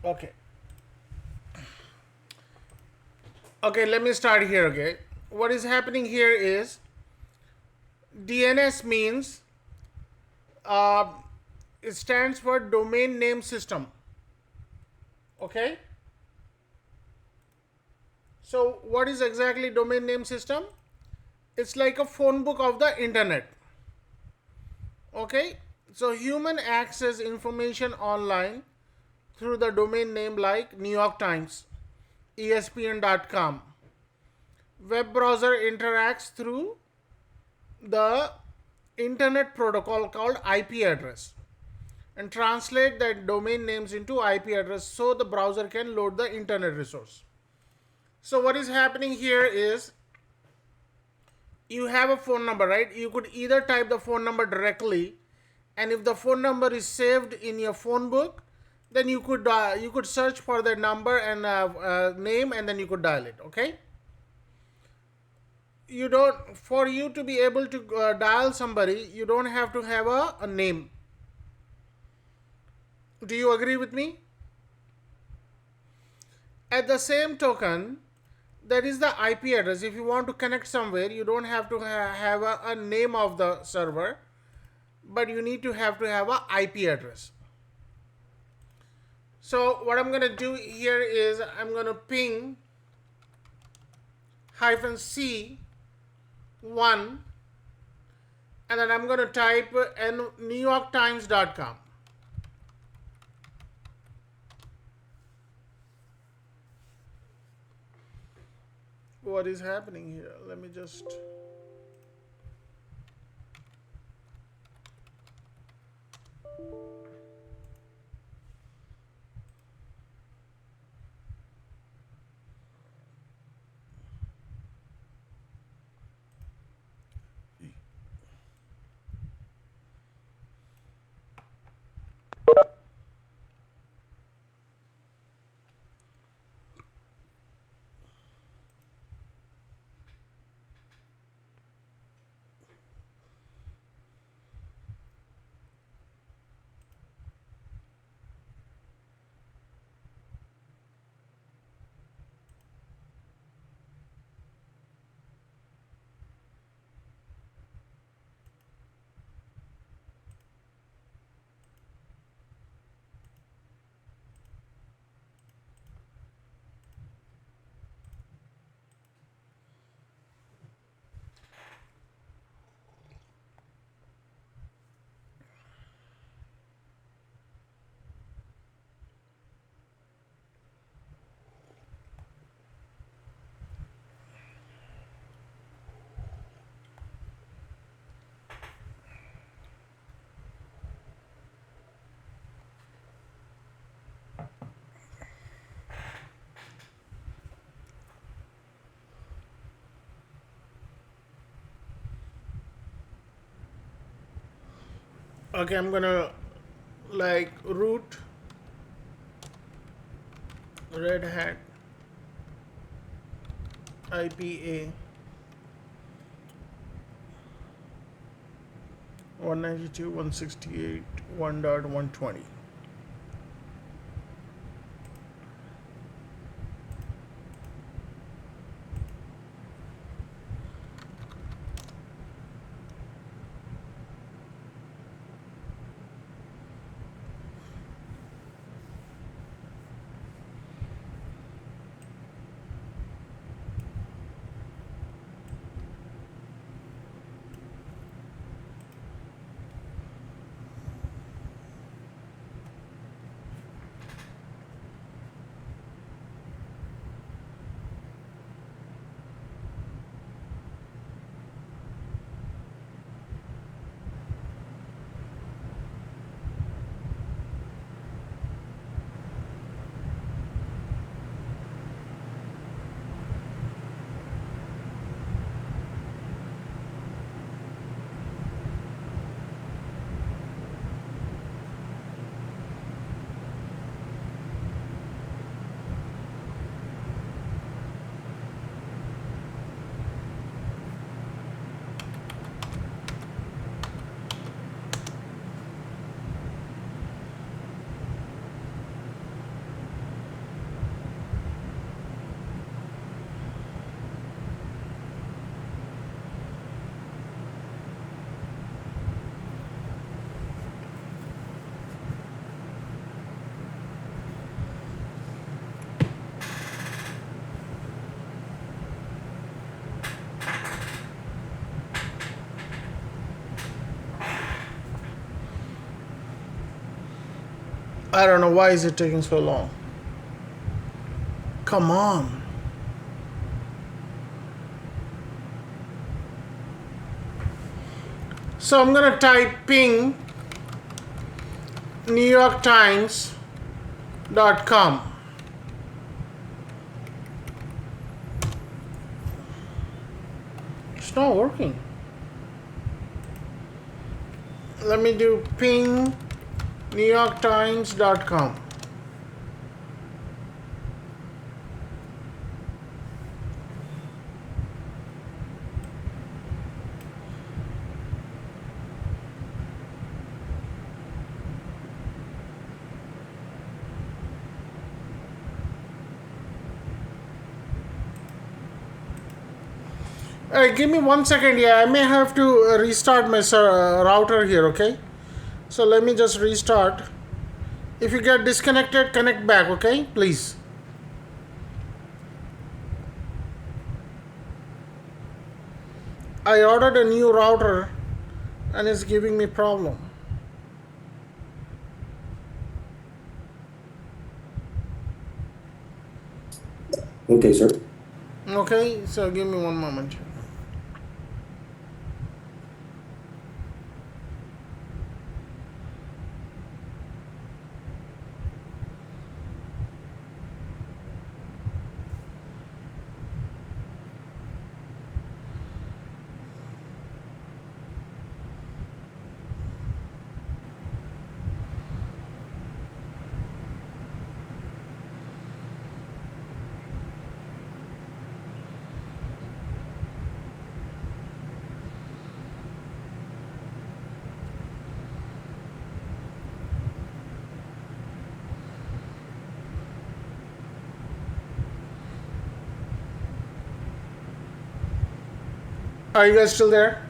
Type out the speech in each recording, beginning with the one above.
Okay. Okay, let me start here. Okay. What is happening here is DNS means uh, it stands for domain name system. Okay. So, what is exactly domain name system? It's like a phone book of the internet. Okay. So, human access information online through the domain name like New York Times, ESPN.com. Web browser interacts through the internet protocol called IP address and translate that domain names into IP address so the browser can load the internet resource. So what is happening here is you have a phone number, right? You could either type the phone number directly, and if the phone number is saved in your phone book, then you could search for the number and name, and then you could dial it. Okay. You don't, for you to be able to dial somebody, you don't have to have a name. Do you agree with me? At the same token, that is the IP address. If you want to connect somewhere, you don't have to have a name of the server, but you need to have a IP address. So what I'm going to do here is I'm going to ping hyphen C 1, and then I'm going to type newyorktimes.com. What is happening here? Let me just. Okay, I'm gonna like root Red Hat IPA 192.168 1.120. I don't know why is it taking so long. Come on. So I'm going to type ping NewYorkTimes.com. It's not working. Let me do ping NewYorkTimes.com. Give me 1 second. Yeah, I may have to restart my router here, okay? So let me just restart. If you get disconnected, connect back, okay? Please. I ordered a new router and it's giving me problem. Okay, sir. Okay, so give me 1 moment. Are you guys still there?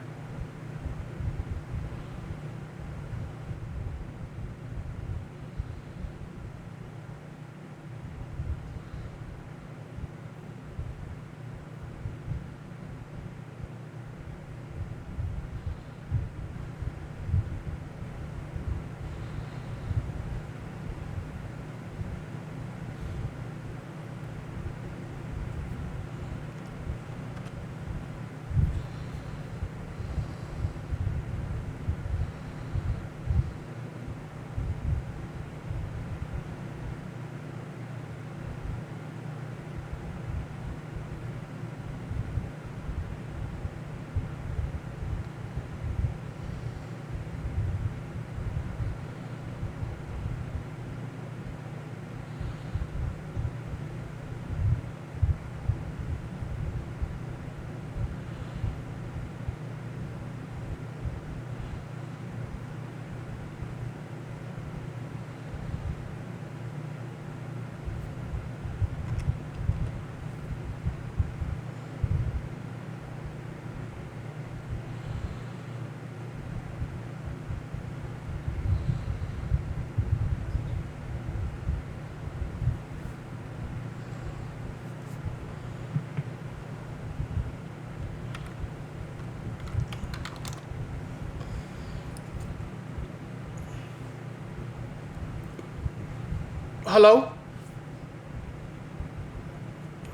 Hello?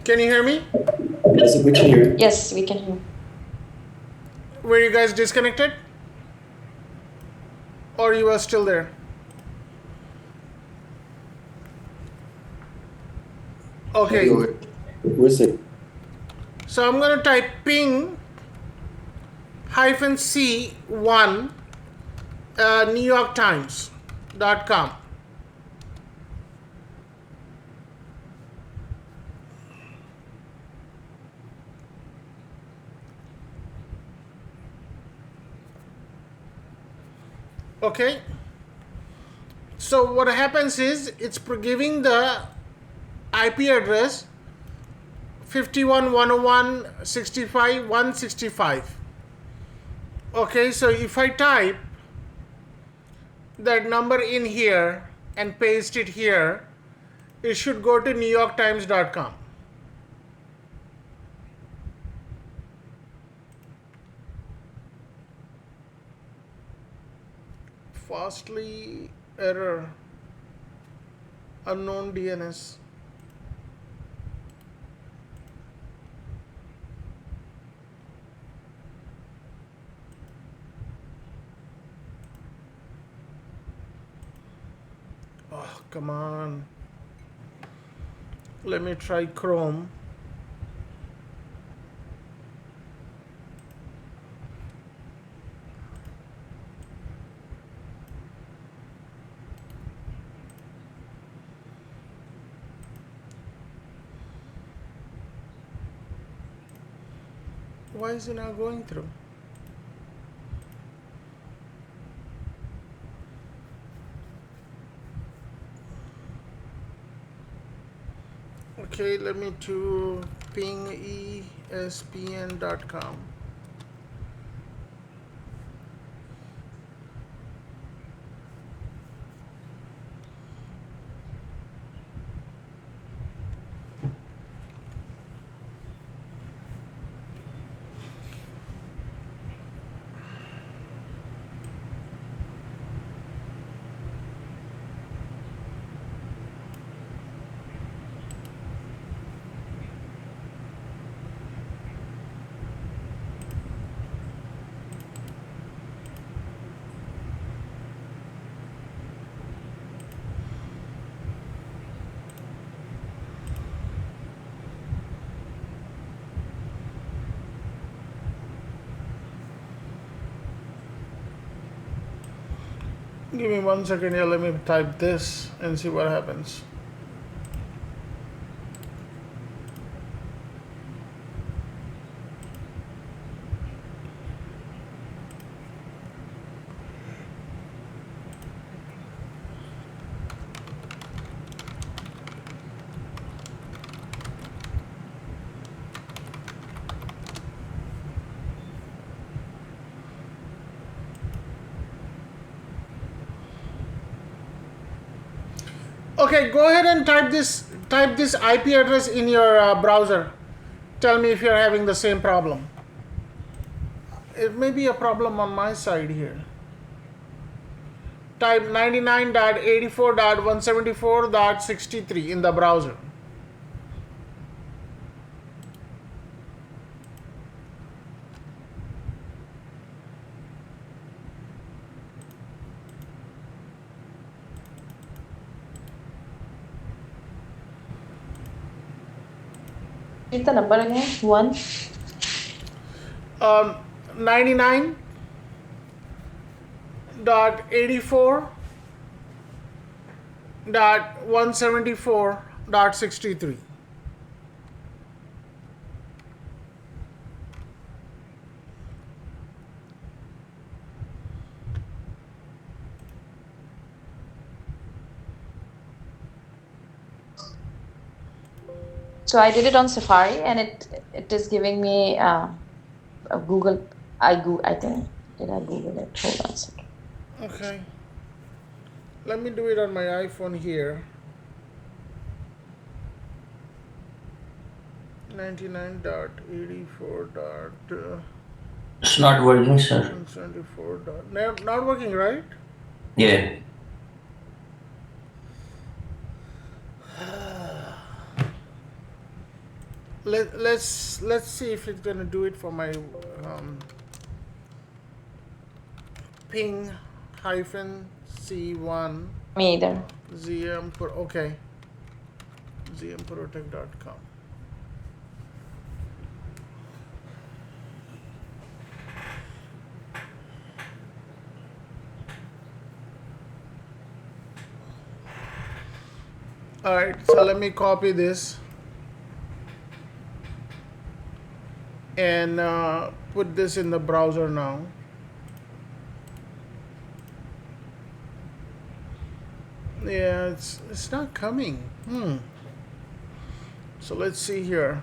Can you hear me? Yes, we can hear you. Yes, we can hear. Were you guys disconnected? Or you are still there? Okay. Go ahead. We're safe. So I'm going to type ping -c1 NewYorkTimes.com. Okay. So what happens is it's giving the IP address 51.101.65.165. Okay, so if I type that number in here and paste it here, it should go to NewYorkTimes.com. Fastly error. Unknown DNS. Oh, come on. Let me try Chrome. Why is it not going through? Okay, let me to ping espn.com. Give me 1 second here, let me type this and see what happens. Okay, go ahead and type this IP address in your browser. Tell me if you're having the same problem. It may be a problem on my side here. Type 99.84.174.63 in the browser. Read the number again. 1. 99.84.174.63. So I did it on Safari, and it is giving me a Google. I think, did I Google it? Hold on a second. Okay. Let me do it on my iPhone here. 99.84. It's not working, sir. 174. Not working, right? Yeah. Let's see if it's gonna do it for my ping hyphen C1 Me either. ZM okay, zmprotech.com. All right, so let me copy this and put this in the browser now. Yeah, it's not coming. So let's see here.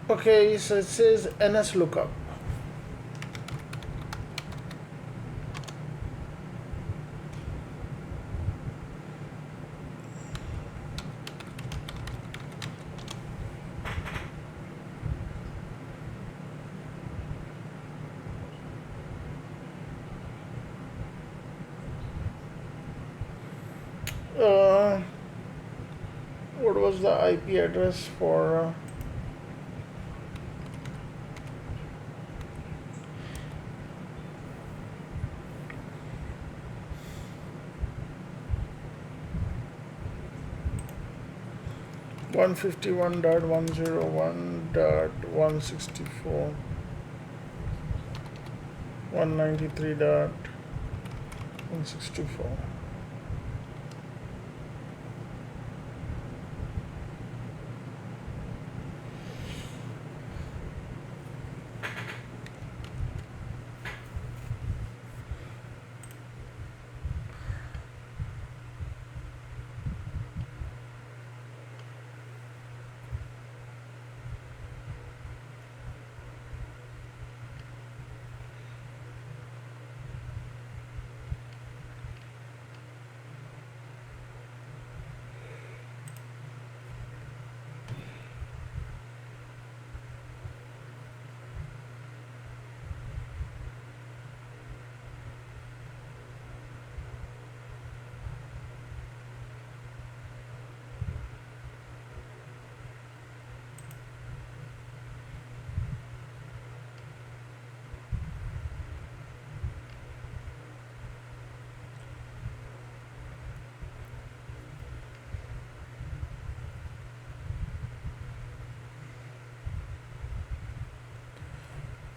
Okay, so it says NS lookup. Uh, what was the IP address for? 151.101.164, 193.164.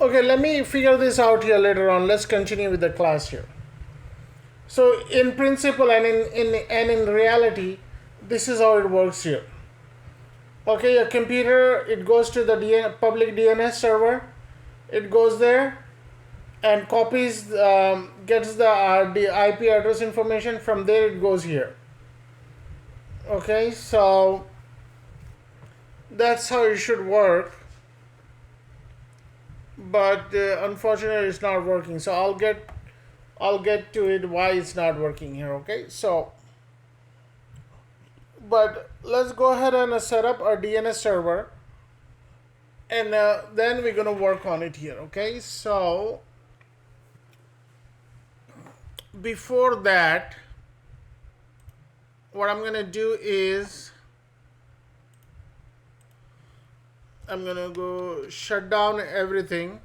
Okay, let me figure this out here later on. Let's continue with the class here. So in principle and in reality, this is how it works here. Okay, your computer, it goes to the public DNS server. It goes there and copies, gets the IP address information. From there, it goes here. Okay, so that's how it should work. But unfortunately, it's not working. So I'll get to it why it's not working here. Okay, so but let's go ahead and set up our DNS server, and then we're gonna work on it here. Okay, so before that, what I'm gonna do is I'm gonna go shut down everything.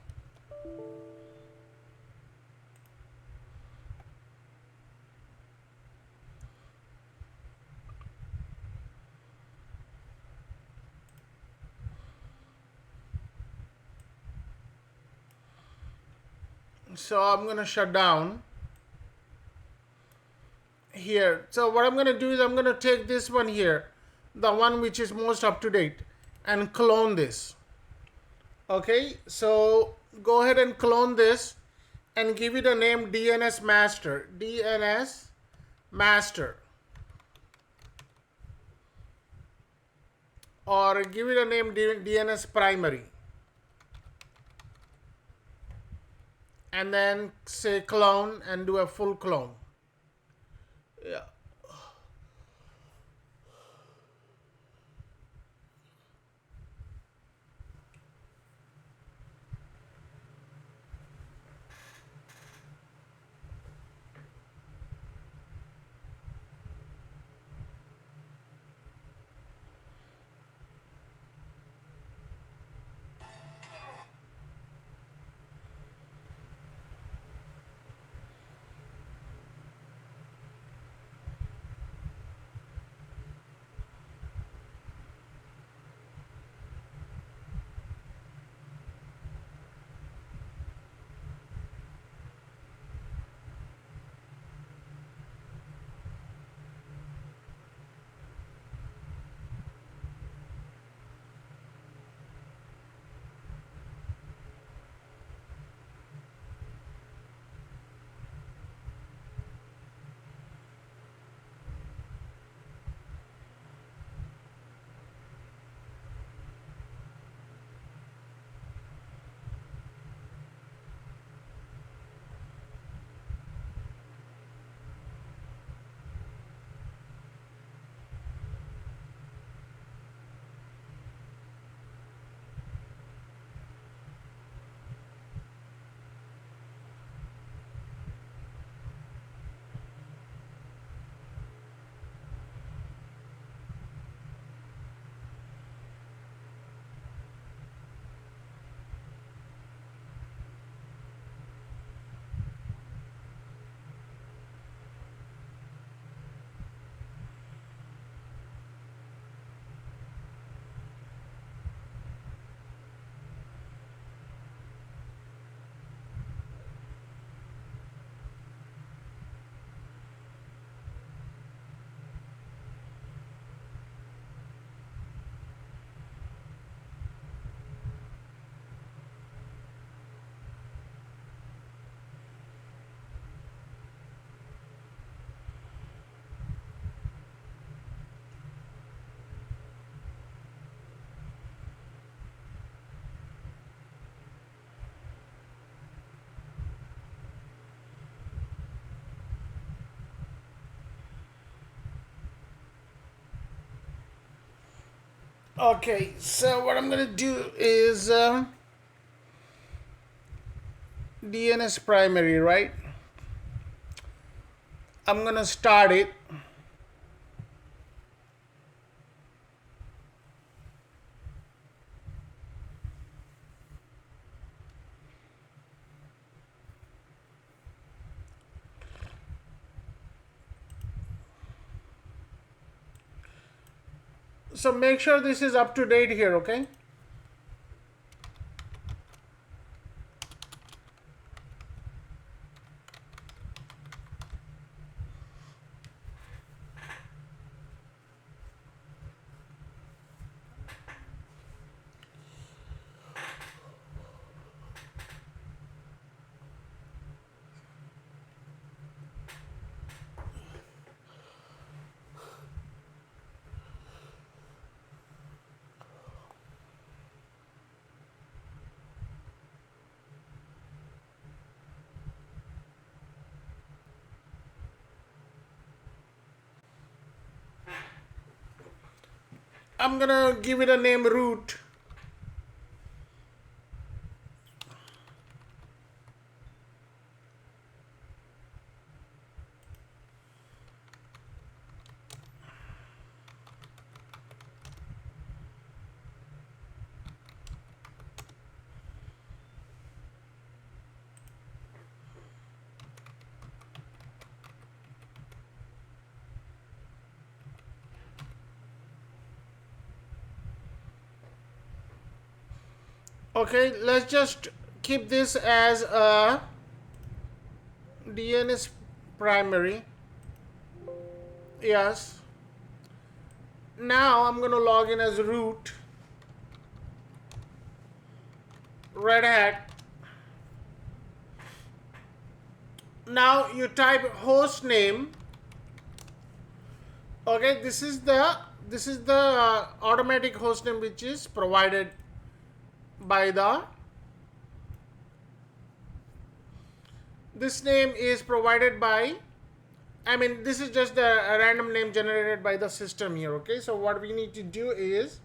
So I'm gonna shut down here. So what I'm gonna do is I'm gonna take this one here, the one which is most up to date, and clone this. Okay, so go ahead and clone this and give it a name DNS master. DNS master. Or give it a name DNS primary. And then say clone and do a full clone. Yeah. Okay, so what I'm gonna do is DNS primary, right? I'm gonna start it. So make sure this is up to date here, okay? I'm gonna give it a name root. Okay, let's just keep this as a DNS primary. Yes. Now I'm gonna log in as root, Red Hat. Now you type host name. Okay, this is the automatic host name which is provided by the. This name is provided by. I mean, this is just a random name generated by the system here. Okay, so what we need to do is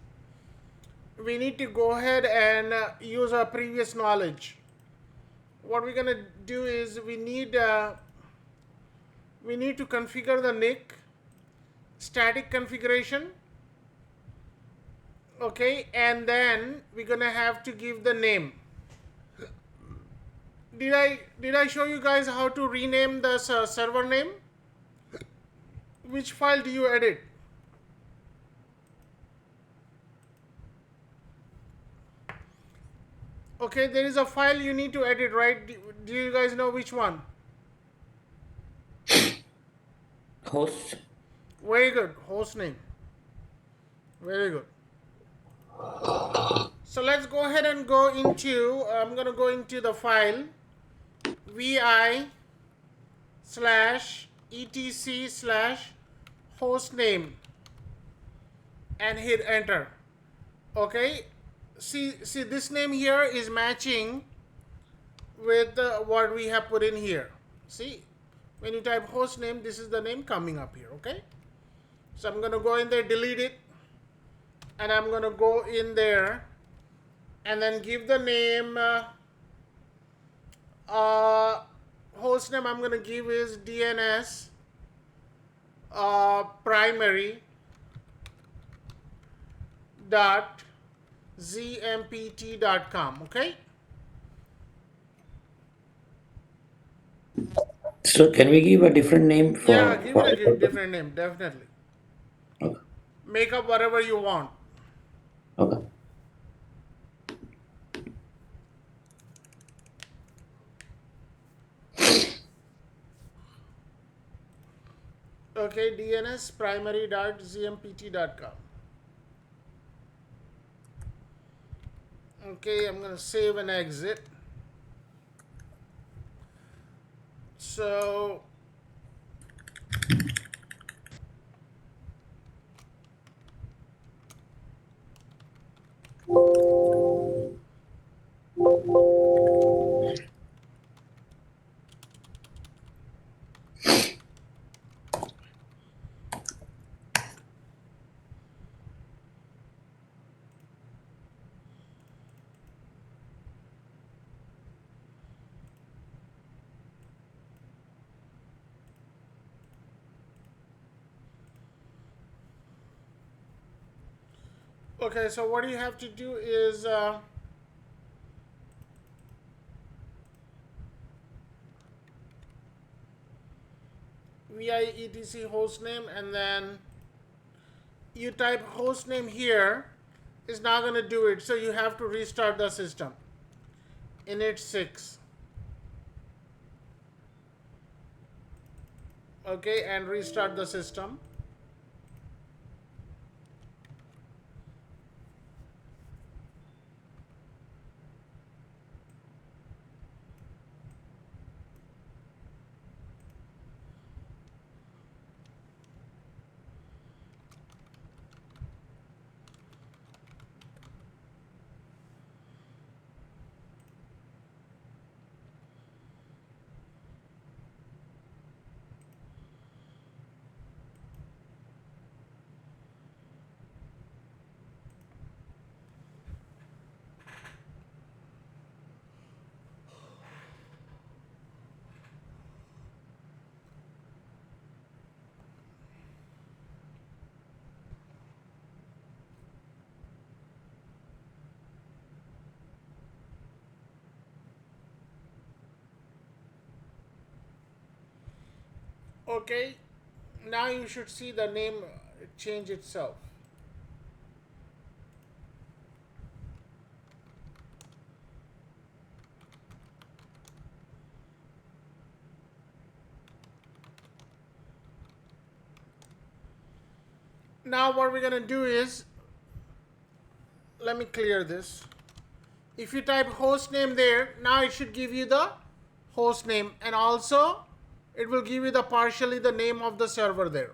we need to go ahead and use our previous knowledge. What we're gonna do is we need to configure the NIC static configuration. Okay, and then we're gonna have to give the name. Did I show you guys how to rename the server name? Which file do you edit? Okay, there is a file you need to edit, right? Do you guys know which one? Host. Very good. Host name. Very good. So let's go ahead and go into, I'm going to go into the file vi slash etc slash host name and hit enter. Okay. See this name here is matching with what we have put in here. See, when you type host name, this is the name coming up here. Okay. So I'm going to go in there, delete it, and I'm going to go in there and then give the name host name I'm going to give is DNS primary dot zmpt.com. Okay. So can we give a different name Yeah, for give for it a okay. different name, definitely. Okay. Make up whatever you want. Okay. Okay, DNS primary.zmpt.com. Okay, I'm going to save and exit. So Okay, so what you have to do is vi etc hostname, and then you type hostname here. It's not going to do it, so you have to restart the system. Init 6. Okay, and restart the system. Okay, now you should see the name change itself. Now what we're going to do is, let me clear this. If you type host name there, now it should give you the host name, and also it will give you the partially the name of the server there.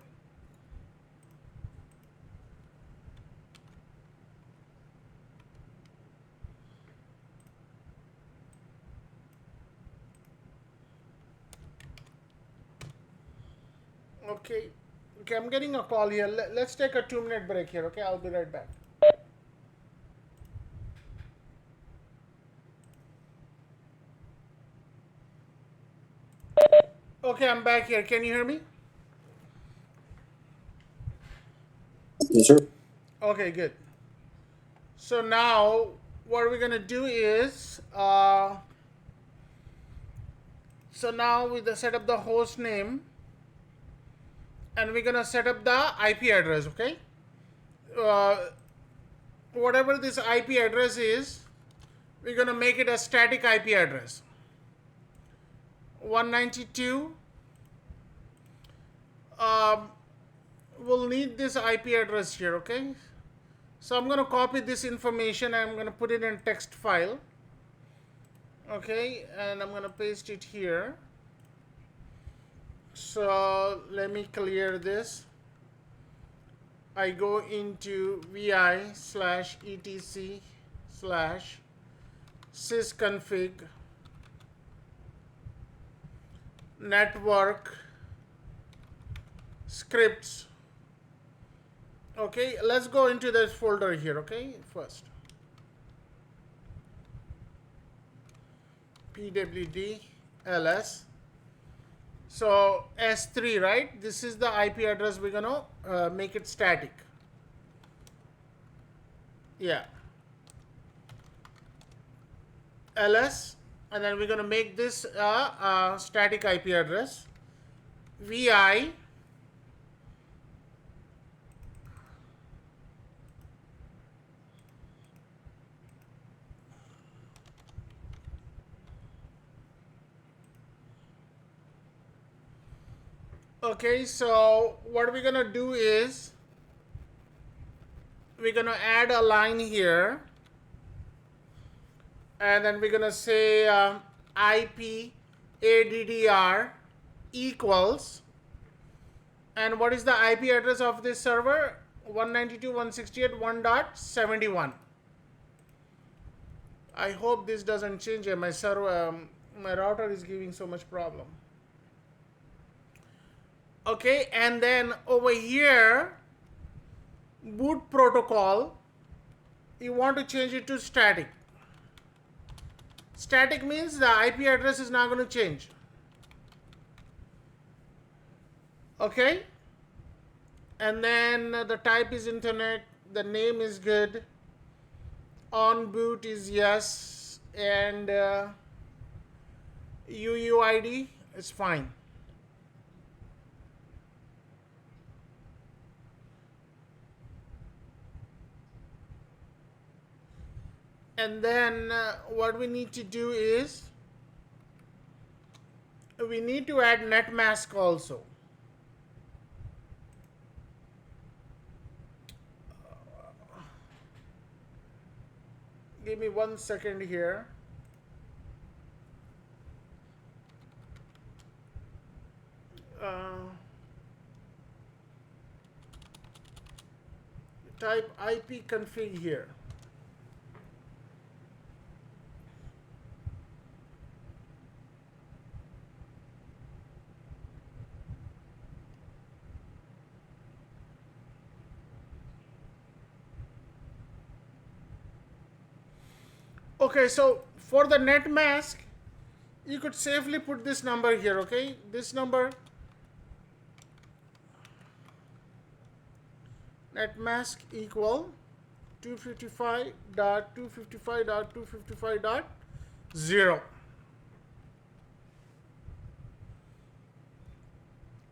Okay. Okay, I'm getting a call here. Let's take a 2-minute break here. Okay, I'll be right back. Okay, I'm back here. Can you hear me? Yes, sir. Okay, good. So now what we're gonna do is, so now we set up the host name, and we're gonna set up the IP address. Okay. Uh, Whatever this IP address is, we're gonna make it a static IP address. 192. We'll need this IP address here. Okay. So I'm gonna copy this information and I'm gonna put it in text file. Okay, and I'm gonna paste it here. So let me clear this. I go into vi/etc/sysconfig network scripts. Okay, let's go into this folder here. Okay, first pwd ls. So S3, right? This is the IP address. We're gonna make it static. Yeah. ls, and then we're gonna make this static IP address. vi Okay, so what we're gonna do is we're gonna add a line here, and then we're gonna say IP ADDR equals, and what is the IP address of this server? 192.168.1.71. I hope this doesn't change. My server, my router is giving so much problem. Okay, and then over here, boot protocol, you want to change it to static. Static means the IP address is not going to change. Okay, and then the type is internet, The name is good. On boot is yes, and UUID is fine. And then what we need to do is we need to add netmask also. Give me 1 second here. Type ipconfig here. Okay, so for the net mask, you could safely put this number here, okay? This number, net mask equal 255.255.255.0.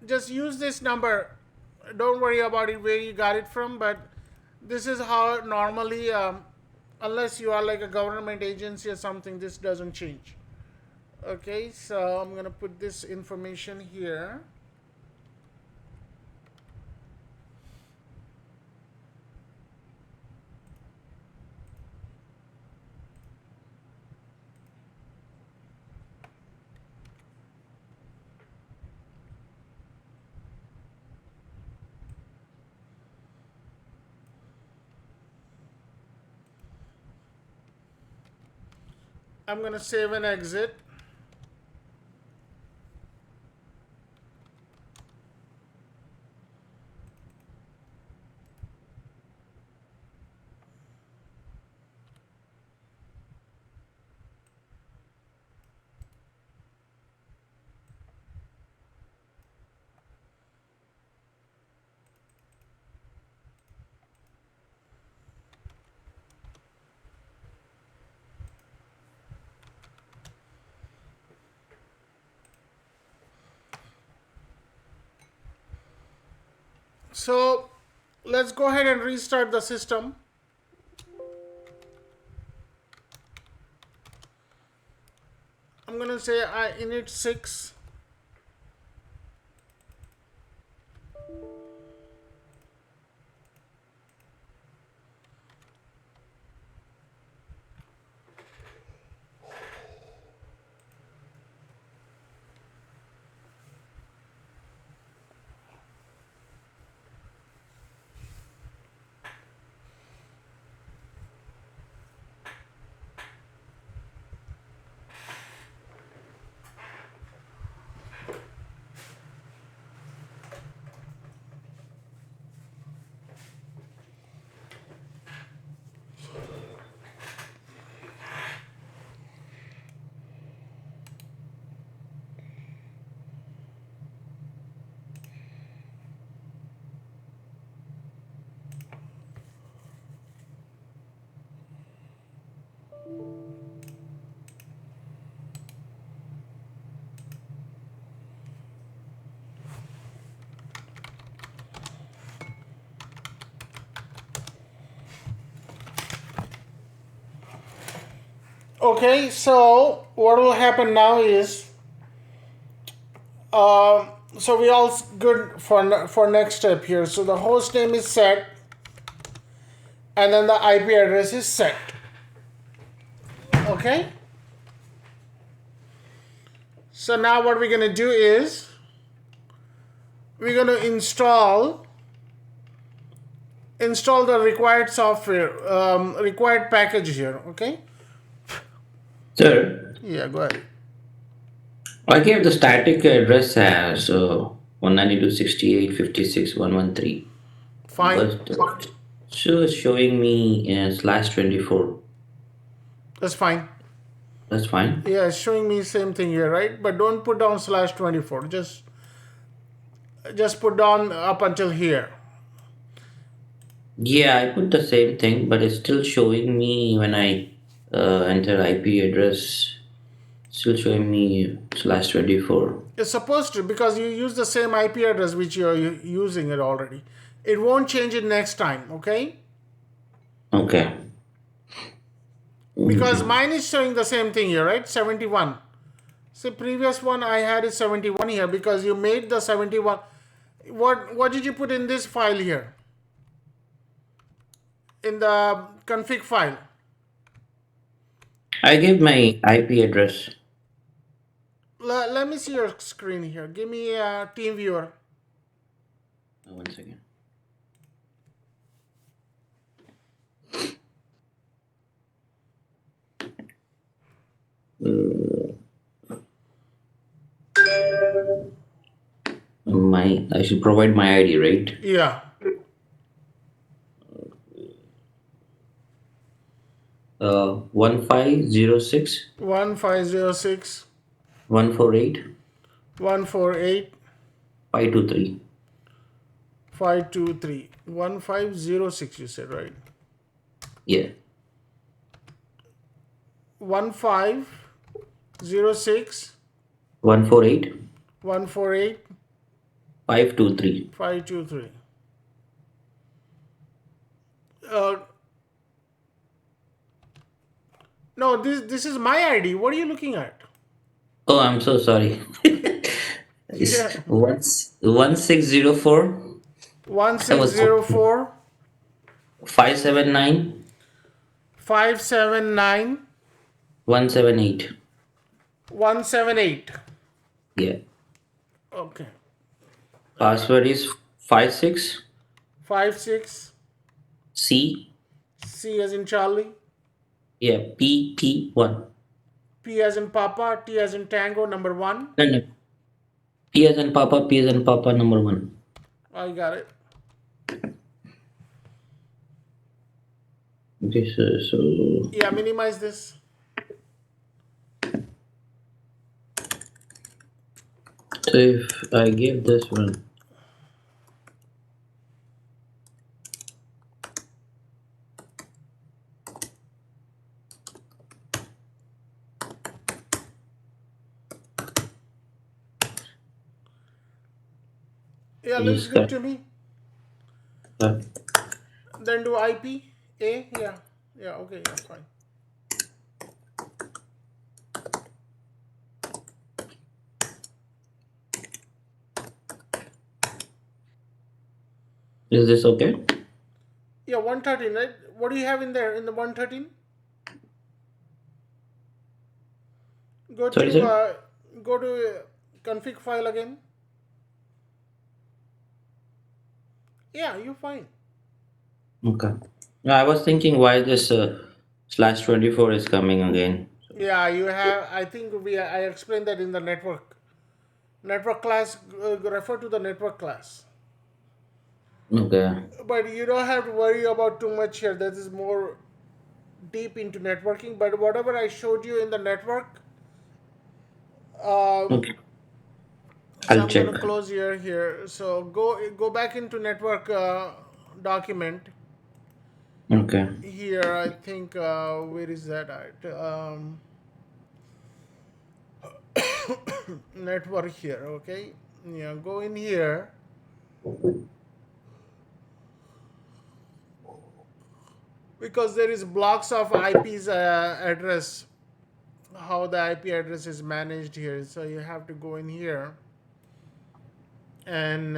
Just use this number. Don't worry about it where you got it from, but this is how normally, unless you are like a government agency or something, this doesn't change. Okay, so I'm gonna put this information here. I'm gonna save and exit. So let's go ahead and restart the system. I'm gonna say init 6. Okay, so what will happen now is, so we all good for next step here. So the host name is set, and then the IP address is set. Okay. So now what we're gonna do is we're gonna install the required software, required package here. Okay. Sir, Yeah, go ahead. I gave the static address as 192.68.56.113, Fine. but so it's showing me /24. That's fine. That's fine. Yeah, it's showing me same thing here, right? But don't put down /24. Just put down up until here. Yeah, I put the same thing, but it's still showing me when I enter IP address, still showing me /24. It's supposed to because you use the same IP address which you're using it already. It won't change it next time, okay? Okay. Because Okay. mine is showing the same thing here, right? 71. So previous one I had is 71 here because you made the 71. What did you put in this file here? In the config file. I gave my IP address. Let me see your screen here. Give me a team viewer. One second. My I should provide my ID, right? Yeah. 1506 1506 148 148 523. 523 1506. You said, right? Yeah. 1506 148 148 523. 523. Uh, no, this is my ID. What are you looking at? Oh, I'm so sorry. It's Yeah. 1604. I was 1604 579 579 178. 178. Yeah. Okay. Password is 56 56 C. C as in Charlie, Yeah, PP1. P as in Papa, T as in Tango, number one. No, no. P as in Papa number one. I got it. Okay, Yeah, minimize this. so if I give this one, Yeah, you looks just good got to me. uh, Then do IP A. Yeah. Yeah. Okay. Yeah. Fine. is this okay? Yeah. 113. Right. What do you have in there in the 113? Go Sorry, to sir. config file again. Yeah. You're fine. Okay. No, I was thinking why this /24 is coming again. Yeah. You have. I think I explained that in the network class. Refer to the network class. Okay. But you don't have to worry about too much here. That is more deep into networking. But whatever I showed you in the network, um, Okay. so I'll I'm gonna check. close here. So go back into network document Okay. here. I think where is that at? Network here. Okay. Yeah. Go in here. Because there is blocks of IP's address, how the IP address is managed here. So you have to go in here and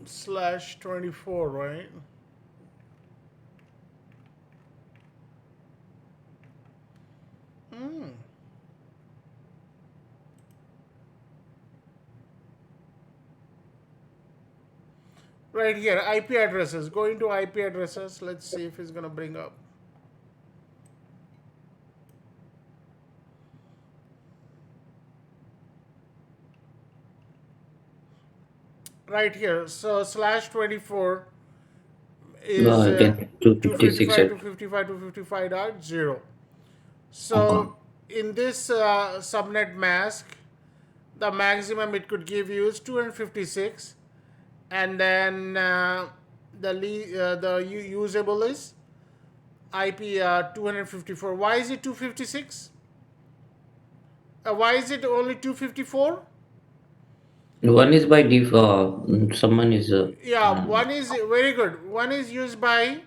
/24, right? Hmm. Right here, IP addresses. Go into IP addresses. Let's see if it's gonna bring up. right here. So slash 24 is Again, 256 255, at 255, 255.0. okay. So in this subnet mask, the maximum it could give you is 256, and then the usable is IP 254. Why is it 256? Why is it only 254? One is by default. Someone is Yeah, one is very good. One is used by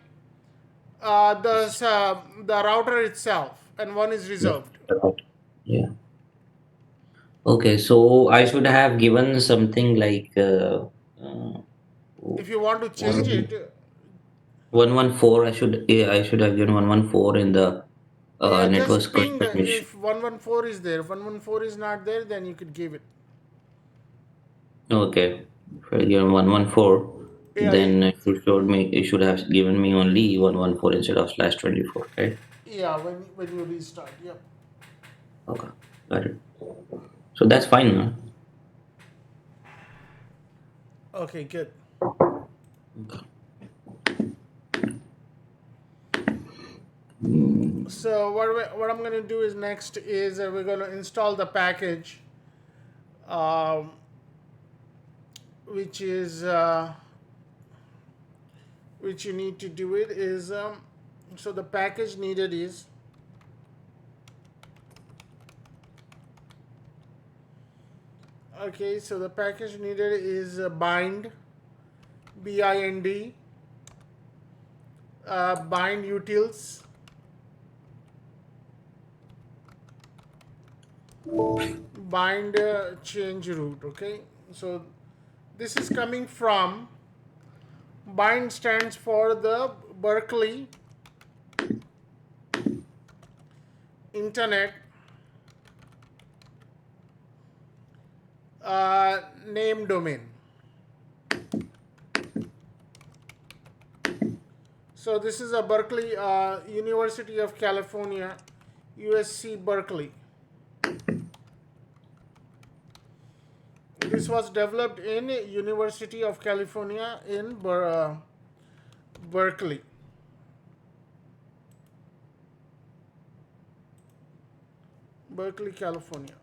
the router itself, and one is yeah. reserved. Yeah. Okay, so I should have given something like uh, If you want to change one it, 114. I should have given 114 in the yeah, network just ping confirmation. if 114 is there. If 114 is not there, then you could give it. Okay, if I given 114, Yeah, then it should have given me only 114 instead of slash 24, right? yeah. When you restart, yep. Okay, got it. So that's fine, man. Okay, good. So what I'm gonna do is next is we're gonna install the package, um, which is which you need to do it is so the package needed is okay. So the package needed is bind bind utils bind change root. Okay, so this is coming from bind stands for the Berkeley Internet name domain. So this is a Berkeley University of California, USC Berkeley. This was developed in University of California in Berkeley. Berkeley, California.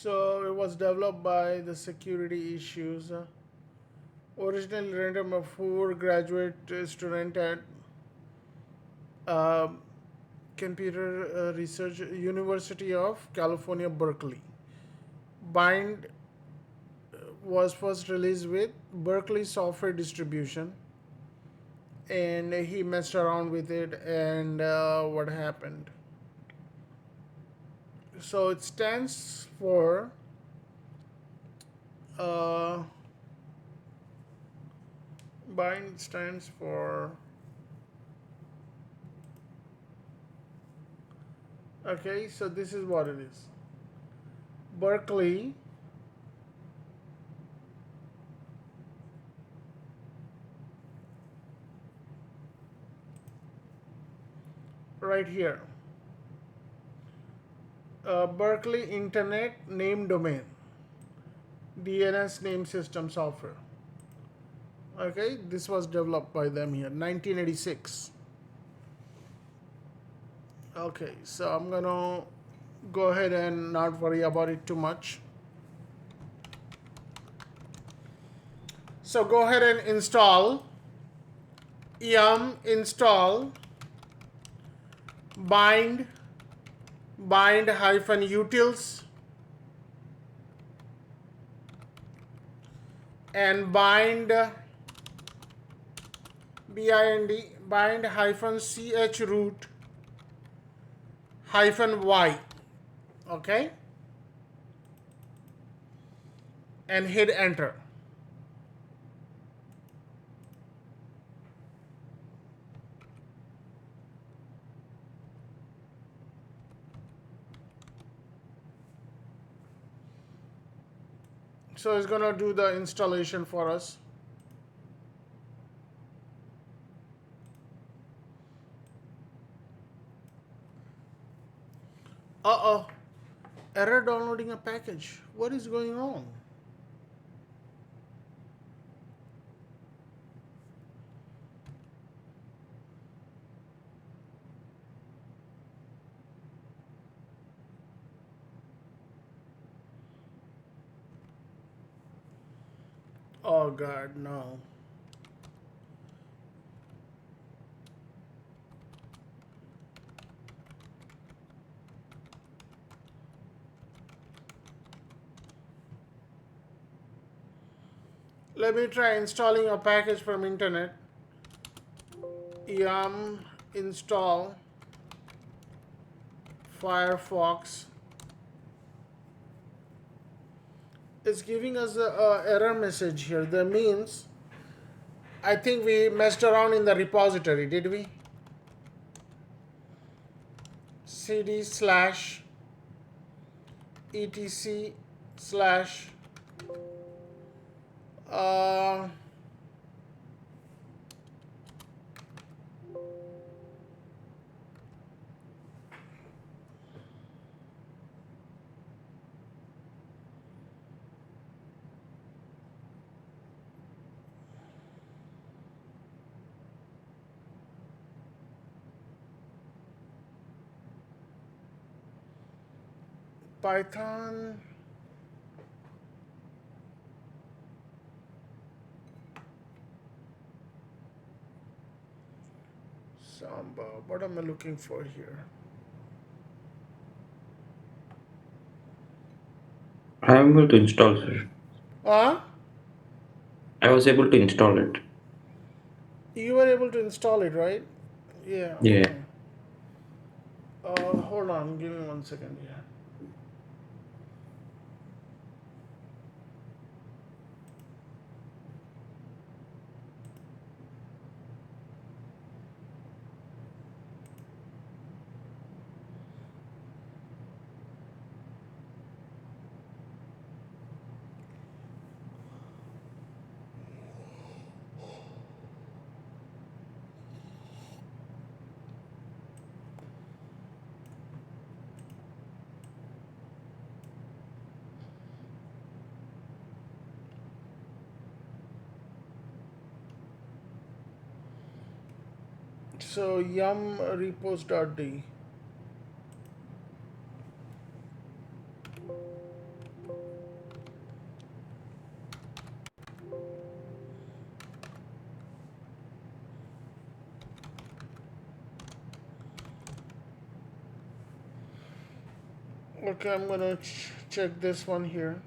So it was developed by the security issues. Originally rendered by 4 graduate student at uh, Computer Research University of California, Berkeley. Bind was first released with Berkeley software distribution, and he messed around with it, and what happened? So it stands for uh, bind stands for okay. So this is what it is. Berkeley right here. Berkeley Internet Name Domain, DNS name system software. Okay, this was developed by them here, 1986. Okay, so I'm gonna go ahead and not worry about it too much. So go ahead and install yum install bind hyphen utils and bind hyphen ch root hyphen y. Okay, and hit enter. So it's gonna do the installation for us. Uh-oh. Error downloading a package. What is going on? Oh God, no. Let me try installing a package from internet. Yum install Firefox. It's giving us a error message here. That means I think we messed around in the repository, did we? cd slash etc slash uh, Python. Samba. What am I looking for here? I am able to install, sir. Huh? I was able to install it. You were able to install it, right? Yeah, Yeah. okay. Hold on, give me 1 second here. So yum repos.d. Okay, I'm gonna check this one here.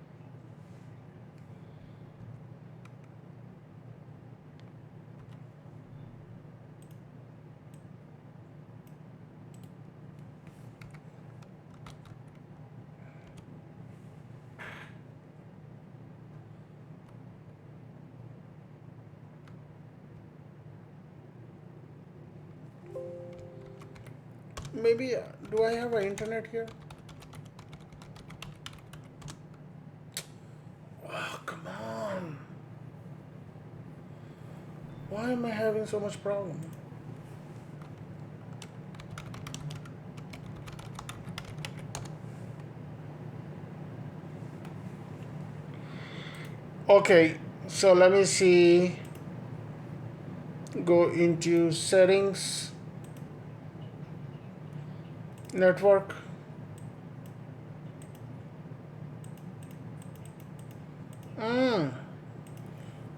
Maybe, do I have an internet here? Oh, come on. Why am I having so much problem? Okay, so let me see. Go into settings, network.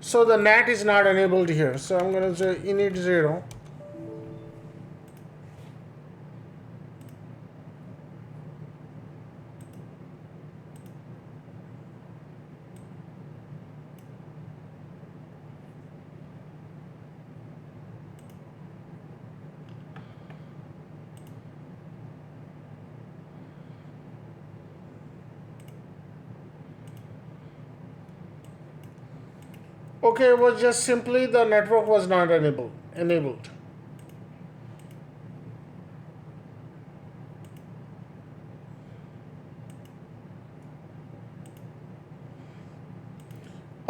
So the NAT is not enabled here. So I'm gonna say init 0. Okay, it was just simply the network was not enabled.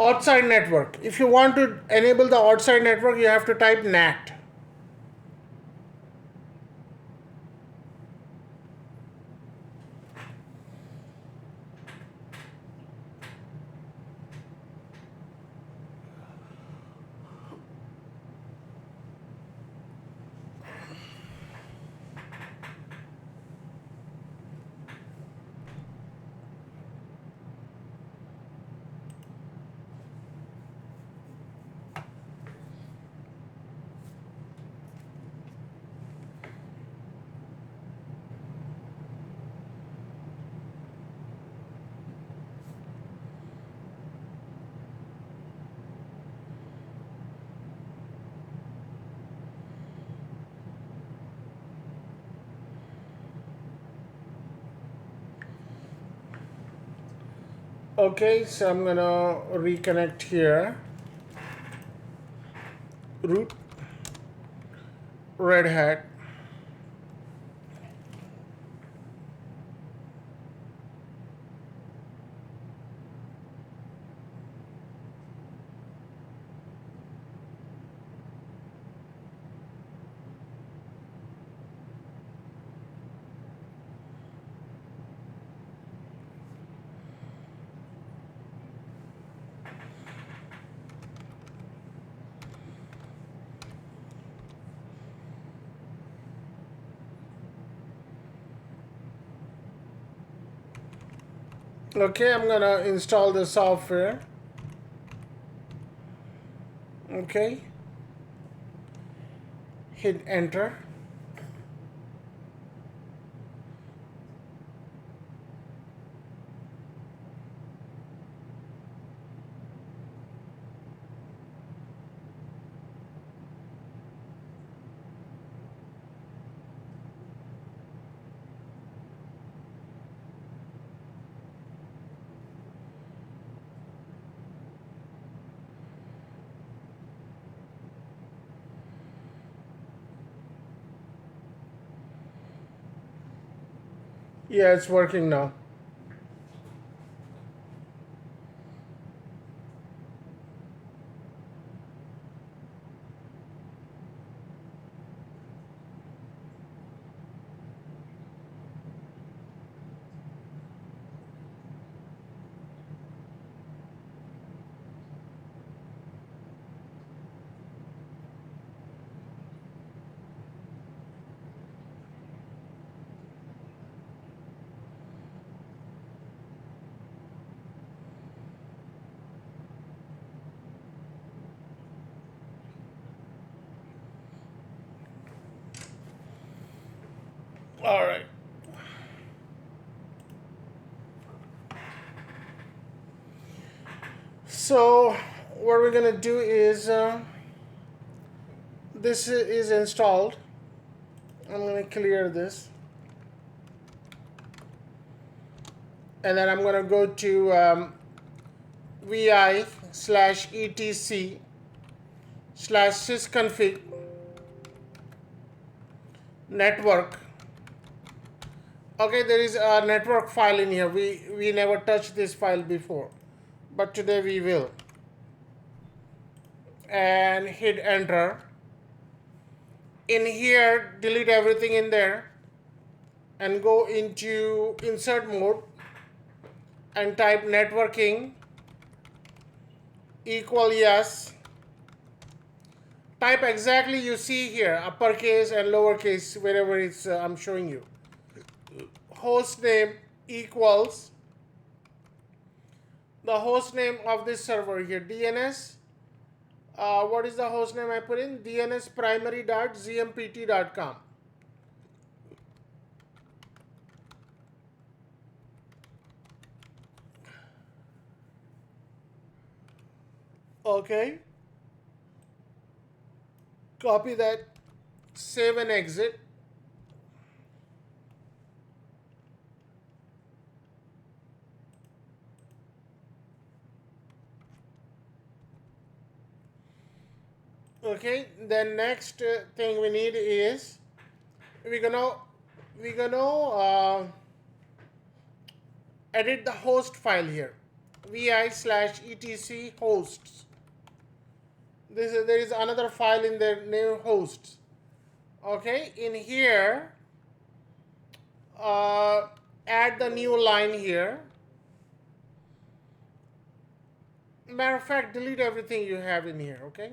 outside network. If you want to enable the outside network, you have to type NAT. Okay, so I'm gonna reconnect here. Root, Red Hat. Okay, I'm gonna install the software. Okay, hit enter. Yeah, it's working now. All right. So what we're gonna do is this is installed. I'm gonna clear this, and then I'm gonna go to vi/etc/sysconfig network. Okay, there is a network file in here. We never touched this file before, but today we will. And hit enter. In here, delete everything in there and go into insert mode and type networking equal yes. Type exactly you see here, uppercase and lowercase, wherever it's I'm showing you. Host name equals the host name of this server here, DNS. What is the host name I put in? dnsprimary.zmpt.com. Okay. Copy that, save and exit. Okay, then next thing we need is we're gonna edit the host file here. vi/etc hosts. There is another file in there named hosts. Okay, in here, add the new line here. Matter of fact, delete everything you have in here. Okay.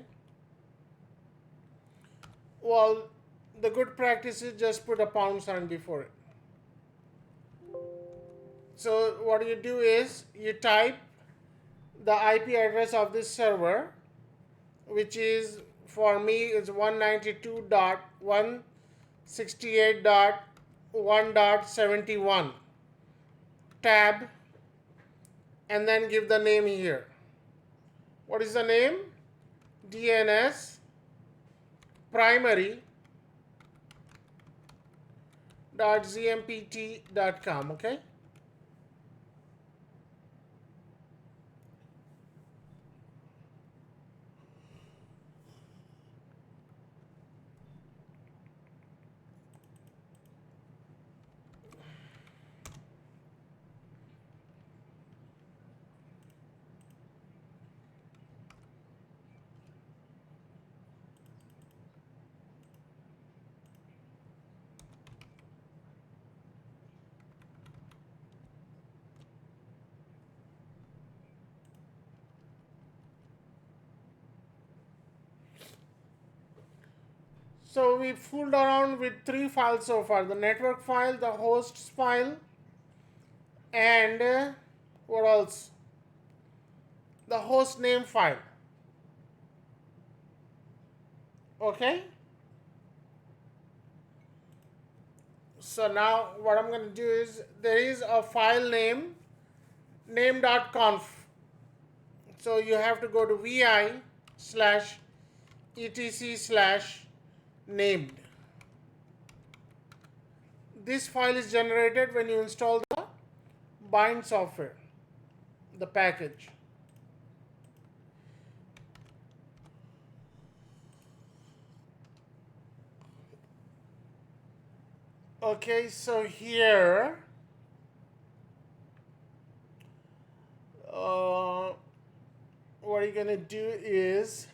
Well, the good practice is just put a pound sign before it. So what you do is you type the IP address of this server, which is for me is 192.168.1.71 tab, and then give the name here. What is the name? DNS primary.zmpt.com. Okay. So we fooled around with 3 files so far: the network file, the hosts file, and what else? The host name file. Okay. So now what I'm going to do is there is a file name name.conf. So you have to go to vi/etc/named. This file is generated when you install the bind software, the package. Okay, so here what you're gonna do is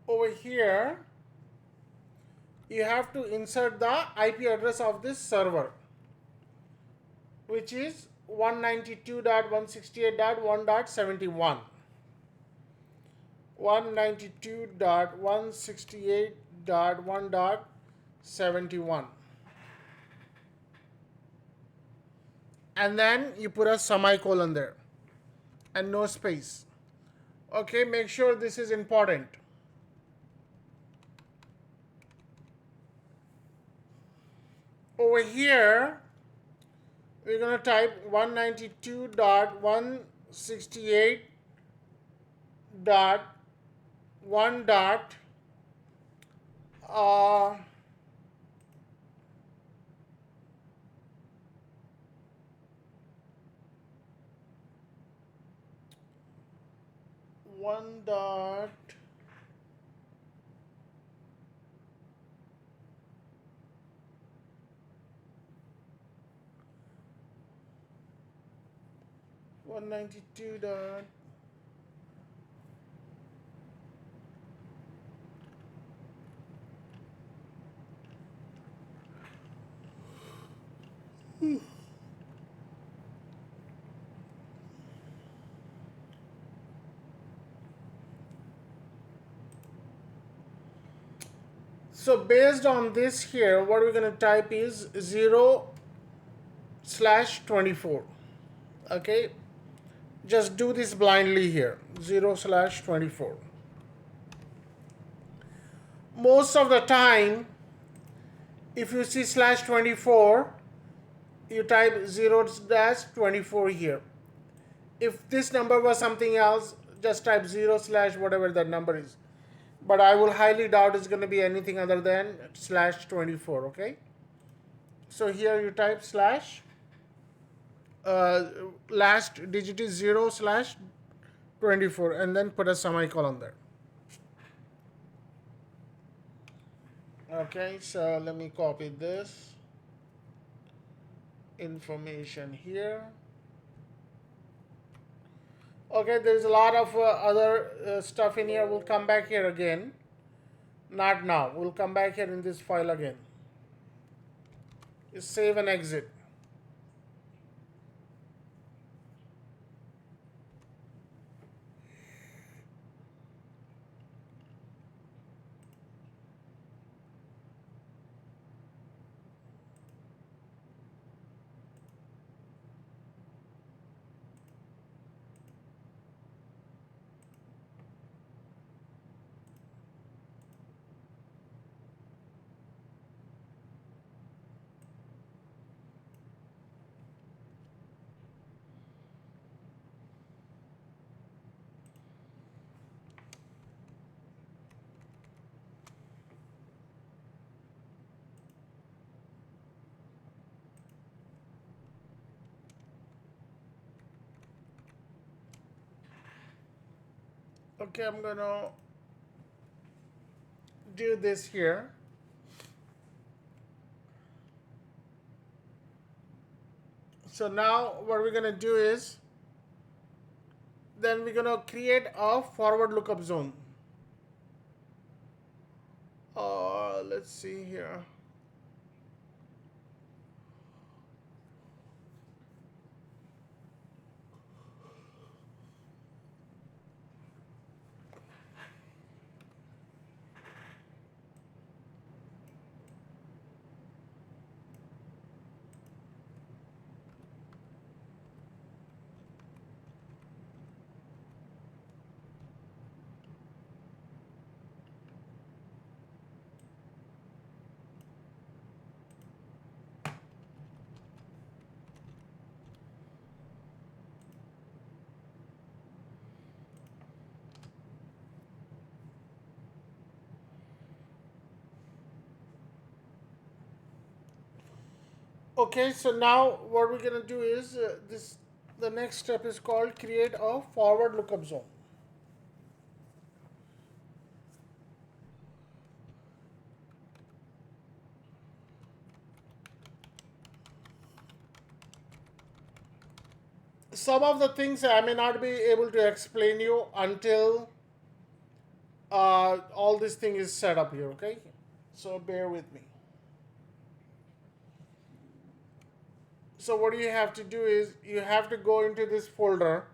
over here you have to insert the IP address of this server, which is 192.168.1.71. 192.168.1.71, and then you put a semicolon there and no space. Okay, make sure this is important. Over here we're going to type 192.168.1 dot 1 dot 192 dot So based on this here, what we're going to type is 0/24. Okay, just do this blindly here, 0/24. Most of the time, if you see /24, you type 0/24 here. If this number was something else, just type 0/ whatever that number is. But I will highly doubt it's going to be anything other than /24. Okay. So here you type slash, last digit is 0/24. 24, and then put a semicolon there. Okay, so let me copy this information here. Okay, there's a lot of other stuff in here. We'll come back here again. Not now. We'll come back here in this file again. Just save and exit. Okay, I'm gonna do this here. So now what we're gonna do is, then we're gonna create a forward lookup zone. Let's see here. Okay, so now what we're gonna do is this. The next step is called create a forward lookup zone. Some of the things I may not be able to explain you until all this thing is set up here. Okay, so bear with me. So what you have to do is you have to go into this folder,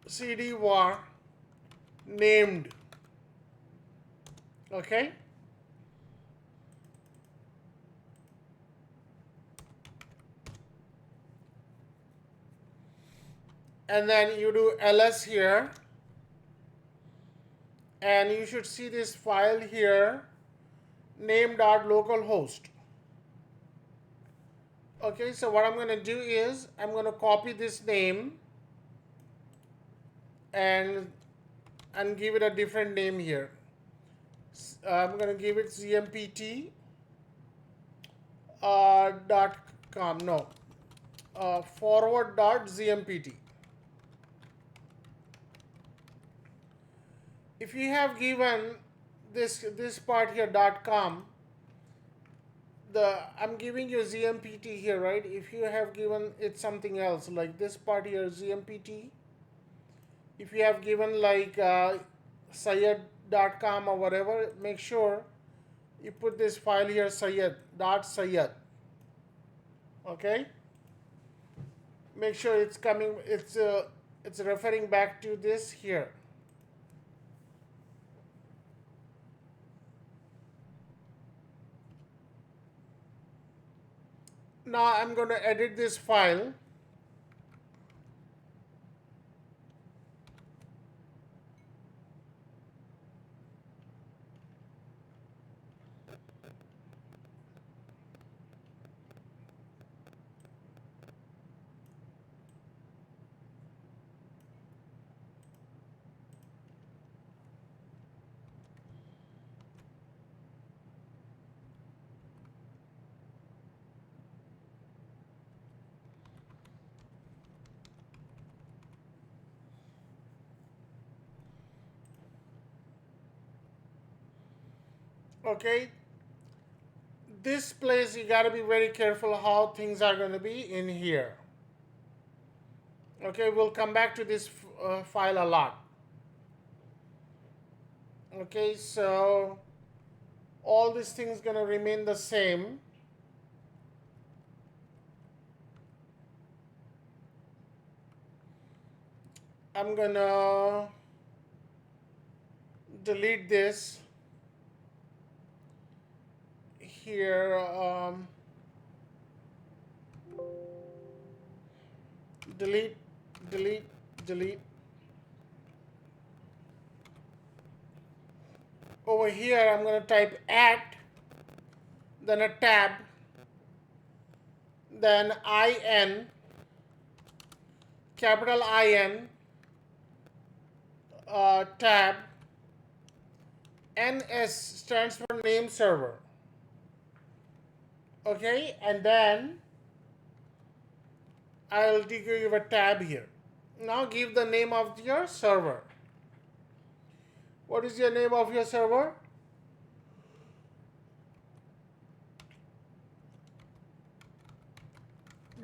cd var named. Okay, and then you do ls here, and you should see this file here, name.localhost. Okay, so what I'm going to do is I'm going to copy this name and give it a different name here. I'm going to give it zmpt .com. No, forward.zmpt. If you have given this part here .com, I'm giving you ZMPT here, right? If you have given it something else like this part here, ZMPT, if you have given like Syed.com or whatever, make sure you put this file here, Syed. Okay, make sure it's coming, it's referring back to this here. Now I'm going to edit this file. Okay, this place you got to be very careful how things are going to be in here. Okay, we'll come back to this file a lot. Okay, so all these things going to remain the same. I'm going to delete this here. Delete, delete, delete. Over here, I'm going to type at, then a tab, then IN, capital IN, tab, NS stands for name server. Okay, and then I'll give a tab here. Now give the name of your server. What is your name of your server?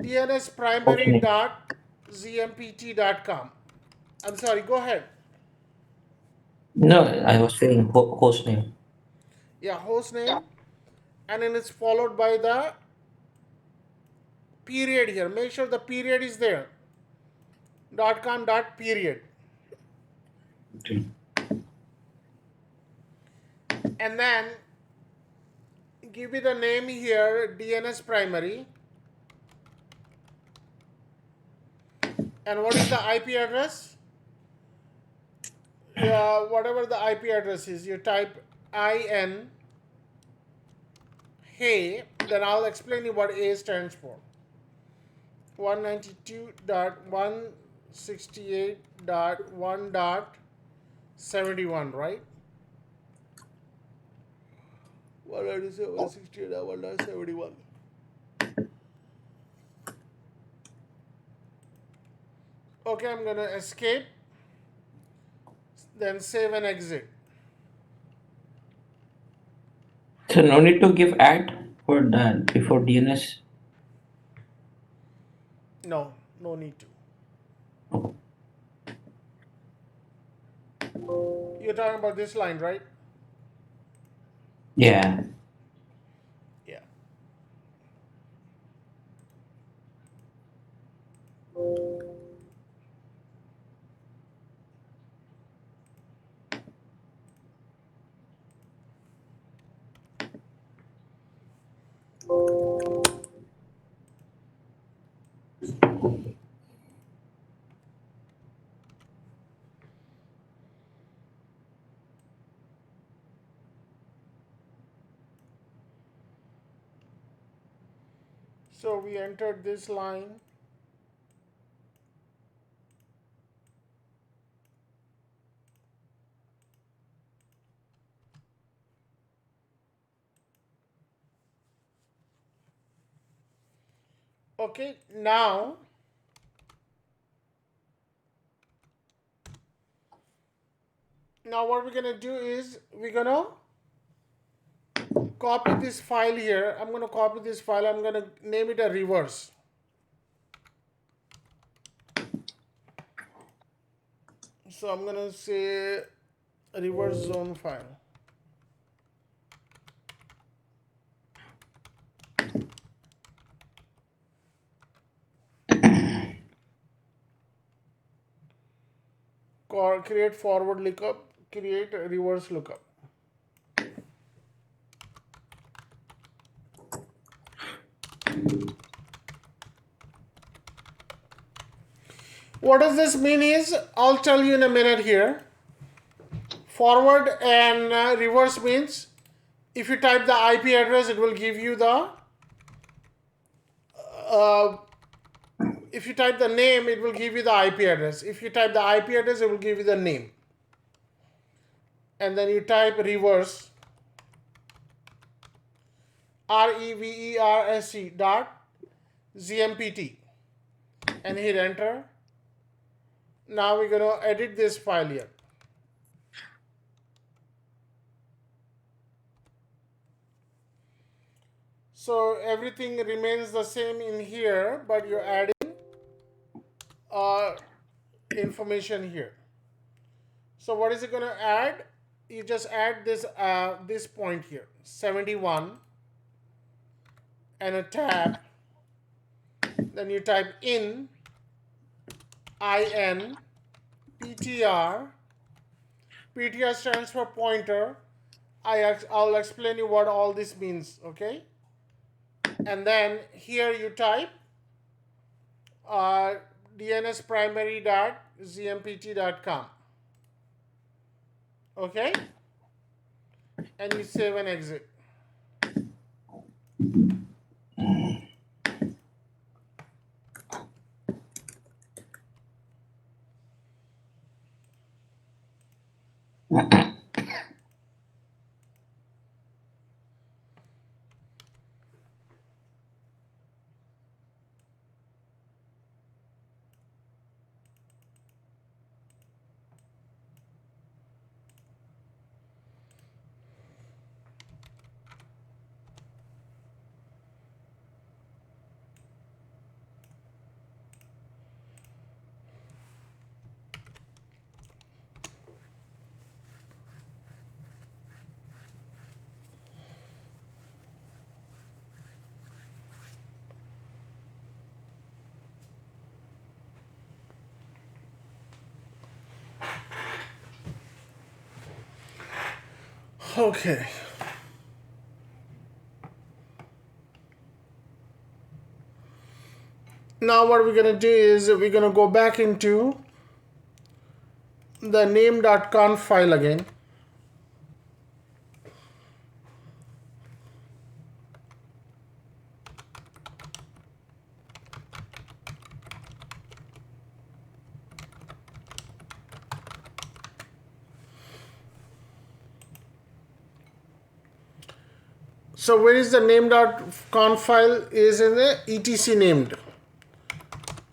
Hostname. dnsprimary.zmpt.com. I'm sorry, go ahead. No, I was saying hostname. Yeah, host name, and then it's followed by the period here. Make sure the period is there. .com dot period. Okay. And then give it a name here, DNS primary. And what is the IP address? Whatever the IP address is, you type IN, hey, then I'll explain you what A stands for. 192.168.1.71, right? 192.168.1.71. Okay, I'm gonna escape, then save and exit. So no need to give at for that before DNS. No, no need to. You're talking about this line, right? Yeah. Yeah. So we entered this line. Okay, now what we're gonna do is we're gonna copy this file here. I'm gonna copy this file. I'm gonna name it a reverse. So I'm gonna say reverse zone file. Create forward lookup, create reverse lookup. What does this mean is, I'll tell you in a minute here. Forward and reverse means if you type the IP address, it will give you the uh, if you type the name, it will give you the IP address. If you type the IP address, it will give you the name. And then you type reverse, REVERSE dot ZMPT, and hit enter. Now we're going to edit this file here. So everything remains the same in here, but you're adding information here. So what is it going to add? You just add this point here, 71, and a tab. Then you type in PTR. PTR stands for pointer. I'll explain you what all this means, okay? And then here you type dnsprimary.zmpt.com. Okay? And you save and exit. Okay. Now what we're going to do is we're going to go back into the name.conf file again. So where is the name.conf file? Is in the etc named.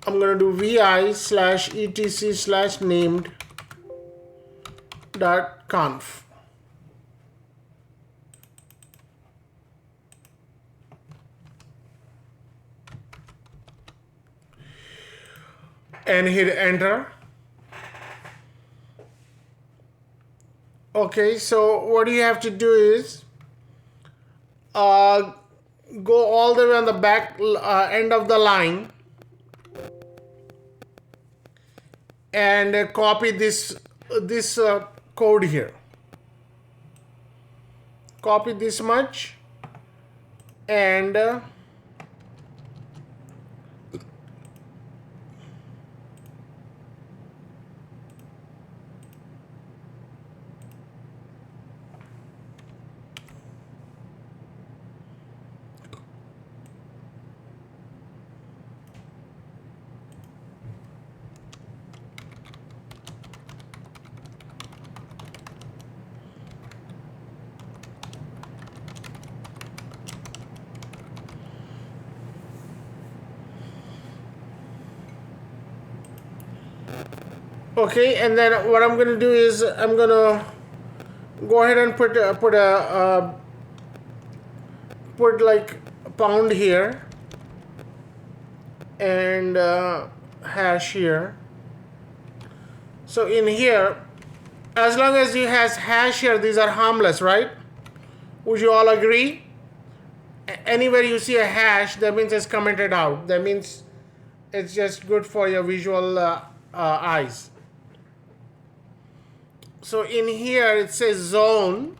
I'm going to do vi/etc/named.conf. And hit enter. Okay, so what you have to do is go all the way on the back end of the line and copy this code here. Copy this much and okay, and then what I'm going to do is I'm going to go ahead and put like a pound here and hash here. So in here, as long as you has hash here, these are harmless, right? Would you all agree? Anywhere you see a hash, that means it's commented out. That means it's just good for your visual eyes. So in here it says zone.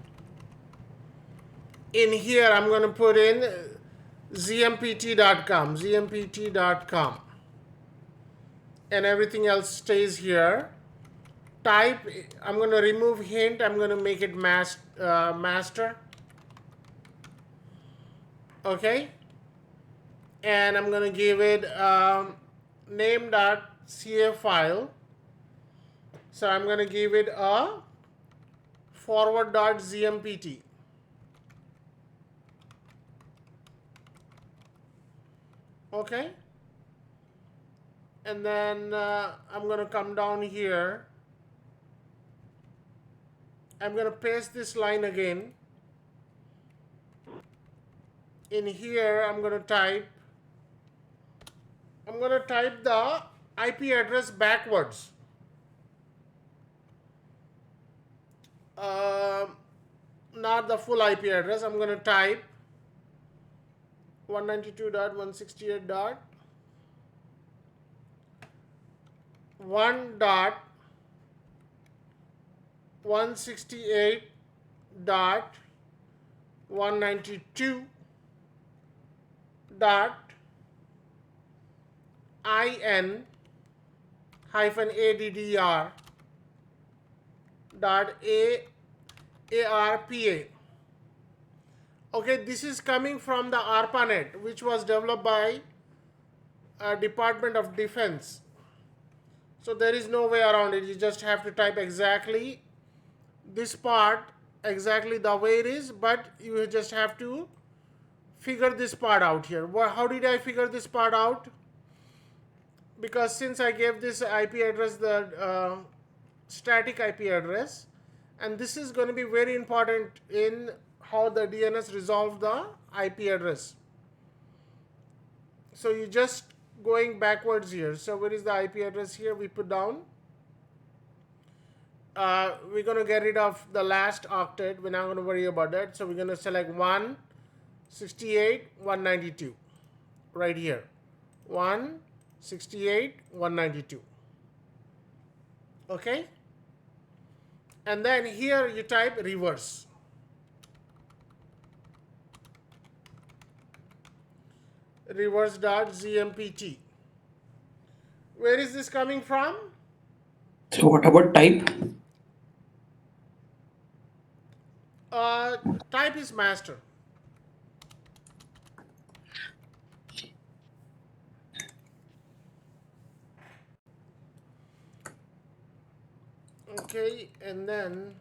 In here I'm going to put in zmpt.com, and everything else stays here. Type, I'm going to remove hint, I'm going to make it master. Okay, and I'm going to give it name.ca file. So I'm going to give it a forward.zmpt. Okay, and then I'm going to come down here. I'm going to paste this line again in here I'm going to type the IP address backwards. Not the full IP address. I'm going to type 192.168.168.in hyphen addr dot arpa. Okay, this is coming from the ARPANET, which was developed by Department of Defense. So there is no way around it. You just have to type exactly this part exactly the way it is, but you just have to figure this part out here. How did I figure this part out? Because since I gave this IP address the static IP address, and this is going to be very important in how the DNS resolve the IP address. So you just going backwards here. So where is the IP address here? We put down. We're going to get rid of the last octet. We're not going to worry about that. So we're going to select 168.192 right here. 168.192. Okay? And then here you type reverse. Reverse.zmpt. Where is this coming from? So what about type? Type is master. Okay, and then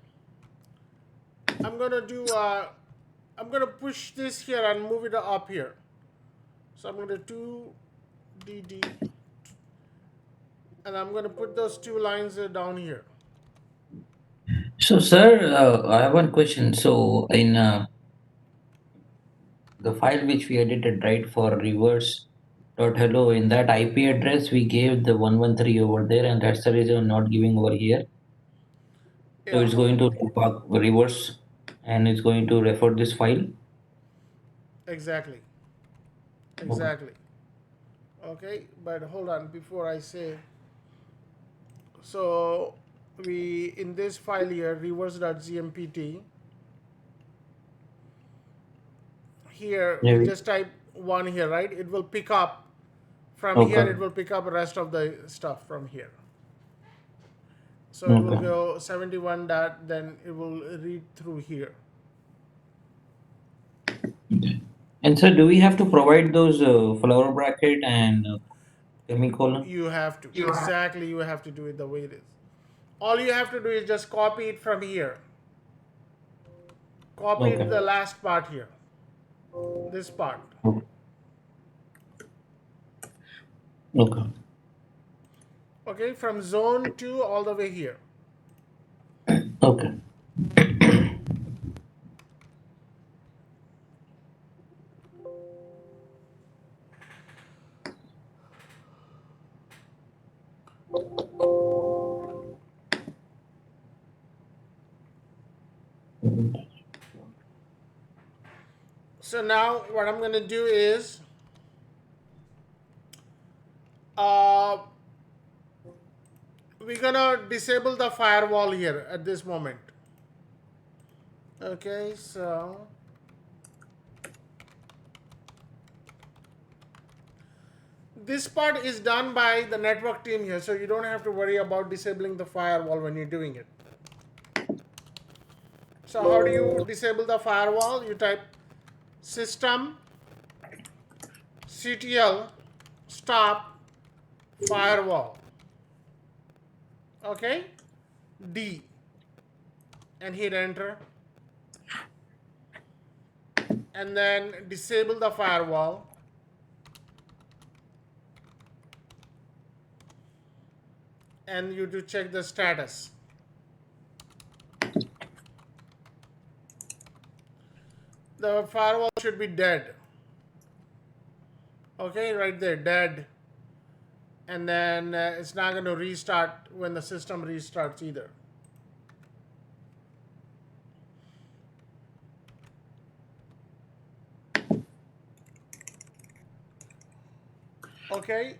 I'm gonna do I'm gonna push this here and move it up here. So I'm gonna do 2dd, and I'm gonna put those two lines down here. So, sir, I have one question. So, in the file which we edited, right, for reverse.hello, in that IP address, we gave the 113 over there, and that's the reason I'm not giving over here. So, Yeah, it's going to reverse and it's going to refer this file. exactly, Okay. exactly. Okay, but hold on before I say. So we in this file here reverse.zmpt. Here Yeah, we just type one here, right? It will pick up from here. okay. It will pick up the rest of the stuff from here. So it will Okay. go 71 dot, then it will read through here. And sir, do we have to provide those flower bracket and semicolon? You have to, exactly, you have to do it the way it is. All you have to do is just copy it from here. Copy it the Okay. last part here. This part. Okay. Okay. Okay, from zone 2 all the way here. Okay. So now what I'm going to do is uh, we're going to disable the firewall here at this moment. Okay, so this part is done by the network team here, so you don't have to worry about disabling the firewall when you're doing it. So how do you disable the firewall? You type system ctl stop firewall. Okay, D, and hit enter, and then disable the firewall. And you do check the status. The firewall should be dead. Okay, right there, dead. And then it's not going to restart when the system restarts either. Okay.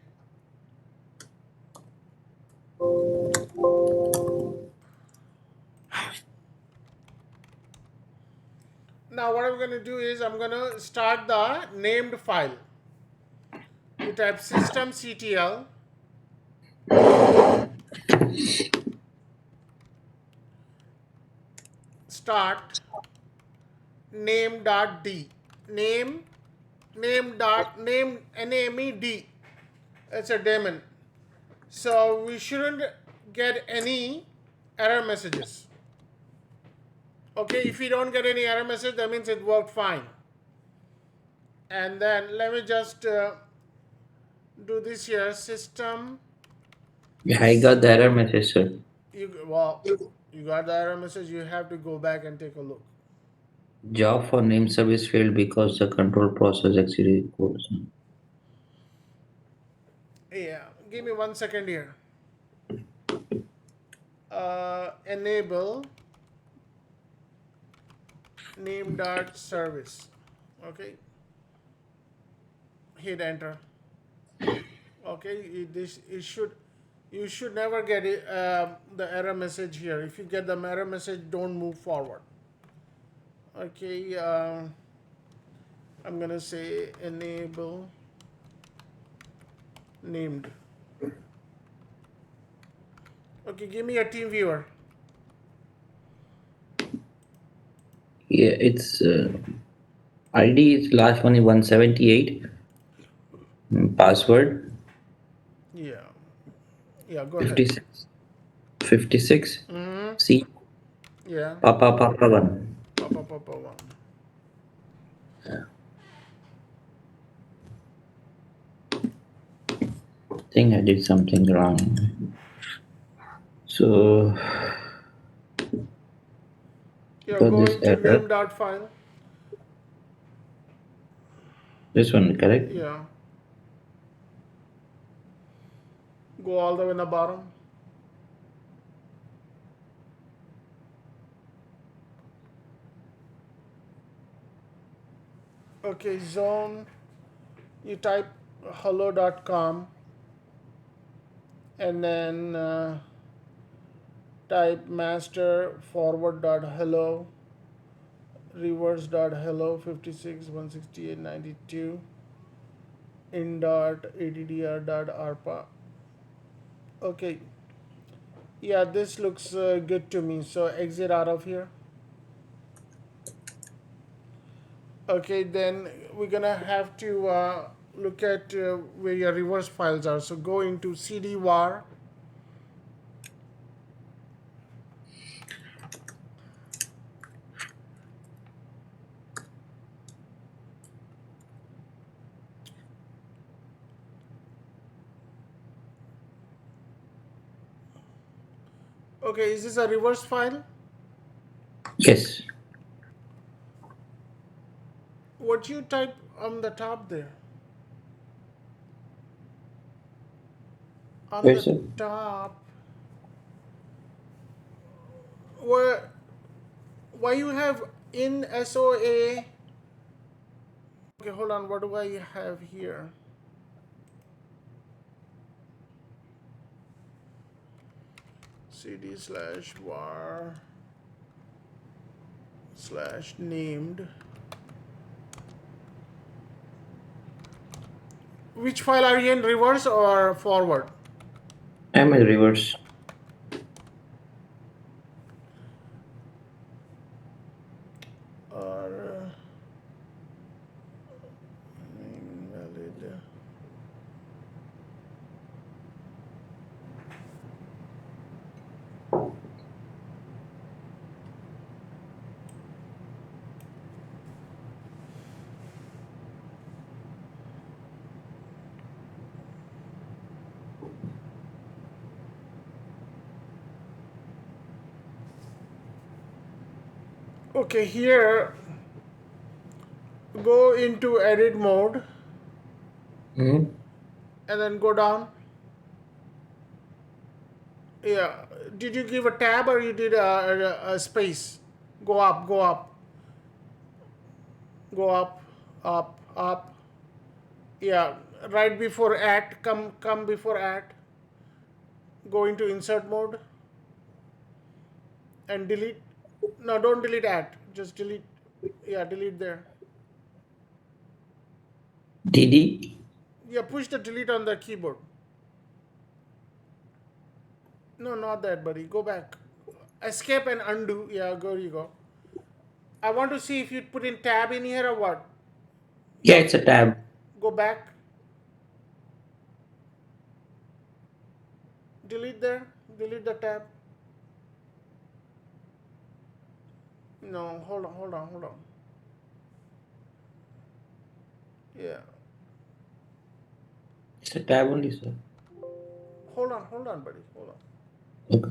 Now what I'm going to do is I'm going to start the named file. You type systemctl start name.d. Name it's a daemon. So we shouldn't get any error messages. Okay, if you don't get any error message, that means it worked fine. And then let me just do this here. System. Yeah, I got the error message, sir. You got the error message. You have to go back and take a look. Job for name service failed because the control process exceeded codes. Yeah, give me 1 second here. Enable name.service. Okay, hit enter. Okay, you should never get the error message here. If you get the error message, don't move forward. Okay, I'm gonna say enable named. Okay, give me a team viewer. Yeah, it's ID is last one is 178. Password Yeah, yeah, go ahead. 56. 56. Mm-hmm. C Yeah, Papa 1. papa one. I think I did something wrong. So Yeah, got go this into error. name.file. This one, correct? Yeah, go all the way in the bottom. Okay, zone. You type hello.com and then type master forward.hello reverse.hello 56 168 92 in.addr.arpa. Okay, yeah, this looks good to me. So exit out of here. Okay, then we're gonna have to look at where your reverse files are. So go into cd_var. Okay, is this a reverse file? Yes. What you type on the top there? On Where, the sir? top, where why you have in SOA? Okay, hold on. What do I have here? cd/var slash named. Which file are you in, reverse or forward? I'm in reverse. Or invalid. Okay, here go into edit mode and then go down. Yeah. Did you give a tab or you did a space? Go up, go up, go up, up, up. Yeah. Right before at, come before at. Go into insert mode and delete. No, don't delete at. Just delete. Yeah, delete there. DD. Yeah, push the delete on the keyboard. No, not that, buddy. Go back. Escape and undo. Yeah, there you go. I want to see if you put in tab in here or what. Yeah, Yeah, it's a tab. go back. Delete there. Delete the tab. No, hold on, hold on, hold on. Yeah. It's a tab only, sir. Hold on, buddy. Hold on. Okay.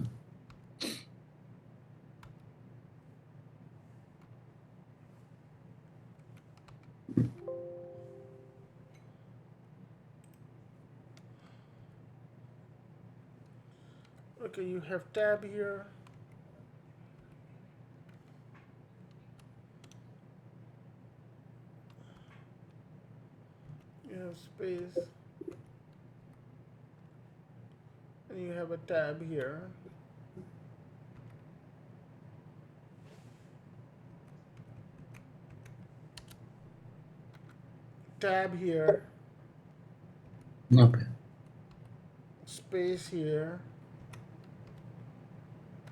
Okay, you have tab here. You have space. And you have a tab here. Tab here. Okay. Space here.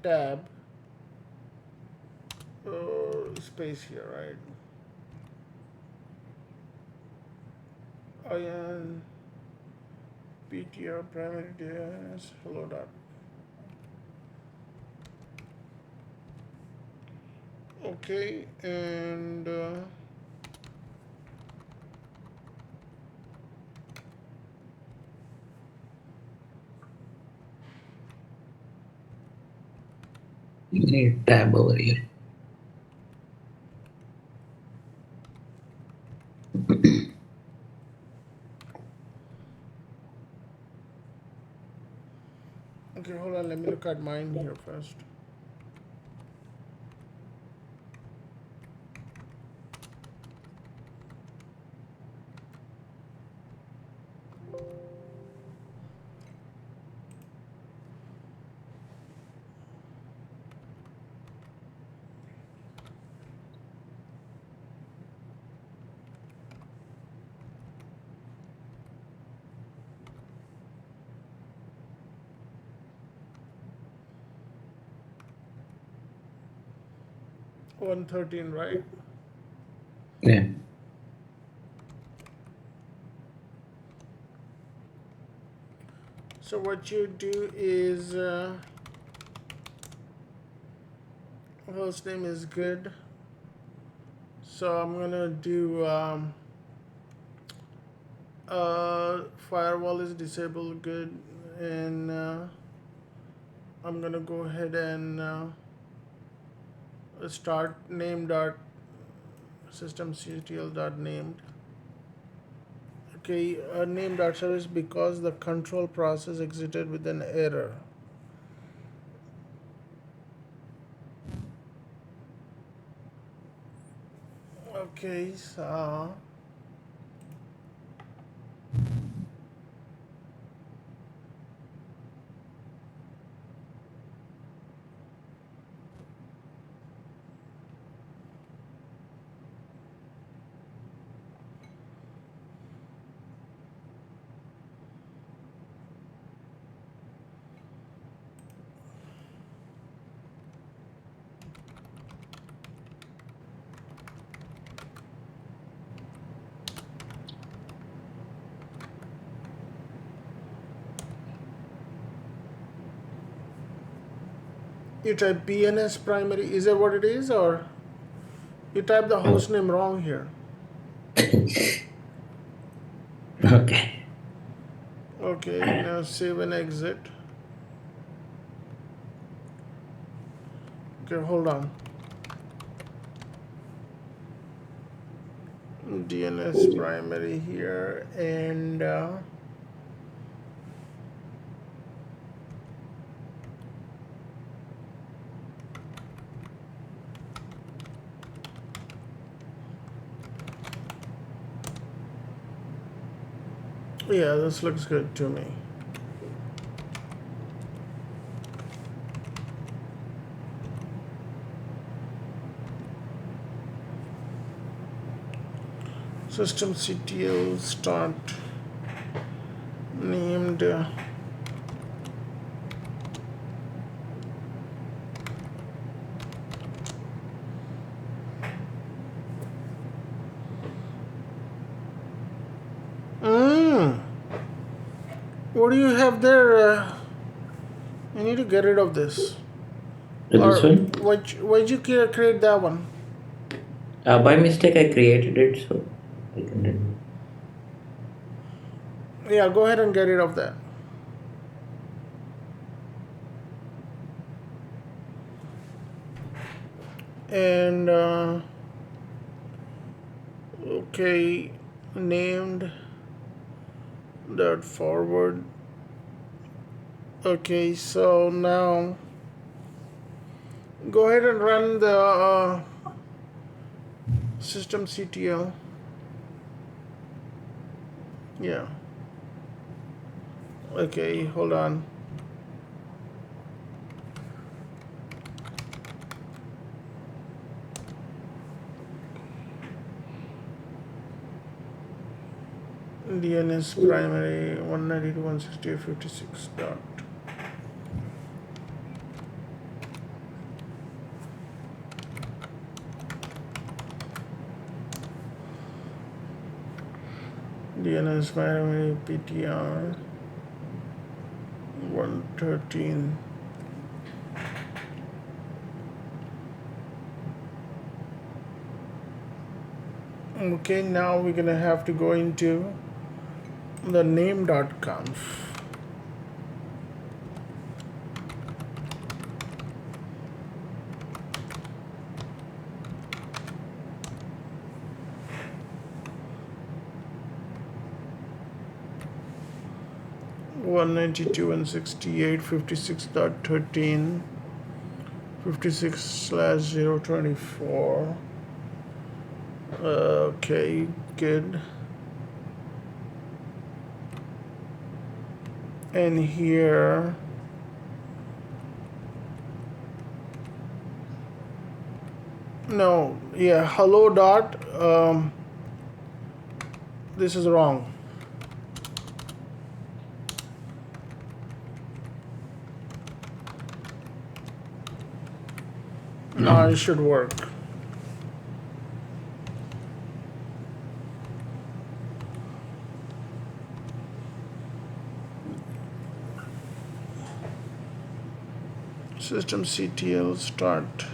Tab. Space here, right? IN PTR primary DNS hello dot. Okay, and You need tab over here. okay, hold on. Let me look at mine here first. One 13, right? Yeah. So what you do is host name is good. So I'm gonna do firewall is disabled good, and I'm gonna go ahead and start name dot systemctl dot named. Okay, name dot service because the control process exited with an error. Okay, so you type PNS primary. Is that what it is, or you type the host name wrong here? Okay. Okay, now save and exit. Okay, hold on. DNS primary here, and Yeah, this looks good to me. System CTL start named what do you have there? You need to get rid of this. This Or one? why'd you create that one? By mistake, I created it, so I can remove. Yeah, go ahead and get rid of that. And okay, named dot forward. Okay, so now go ahead and run the system CTL. Yeah. Okay, hold on. DNS primary 192.168.56 dot. DNS primary PTR 113. Okay, now we're gonna have to go into the name.conf. One 192.168.56.13 56/024. Okay, good. And here no, yeah, hello dot this is wrong. Now it should work. System CTL start.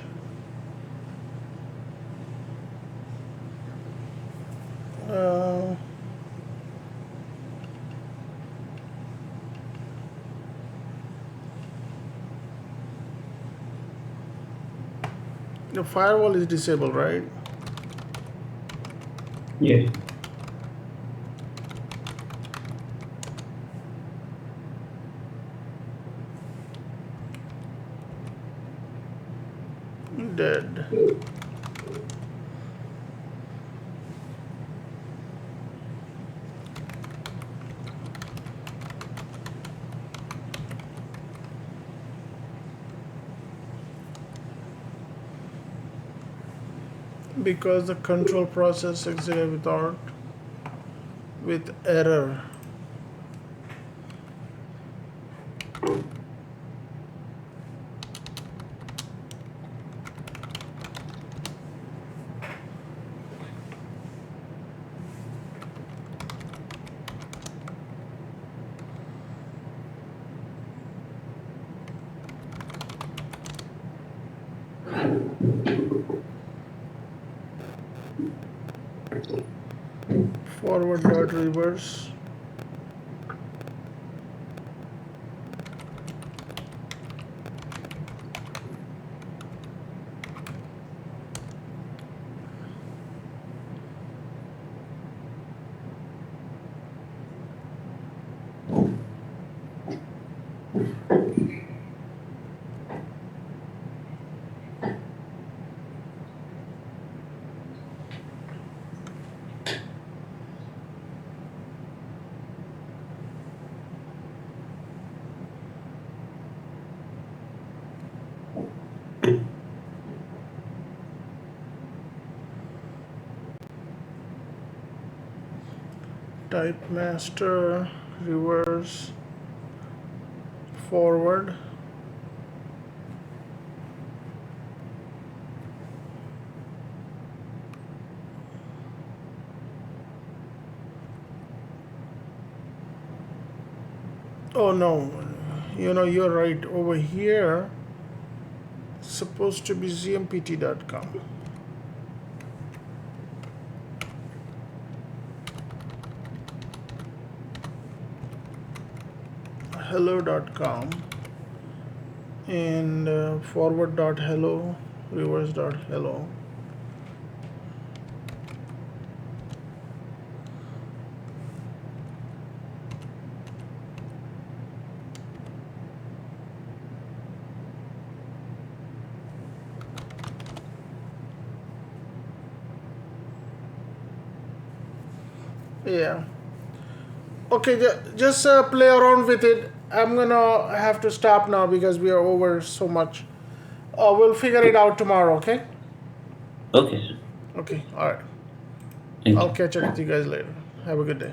Uh, the firewall is disabled, right? Yes. Dead. Because the control process exited with error. Forward dot reverse. Type master, reverse, forward. Oh no, you're right. Over here, it's supposed to be zmpt.com. Hello.com and forward.hello, reverse.hello. Yeah. Okay, just play around with it. I'm gonna have to stop now because we are over so much. We'll figure it out tomorrow, okay? Okay, sir. Okay, alright. Thank I'll you. catch up with you guys later. Have a good day.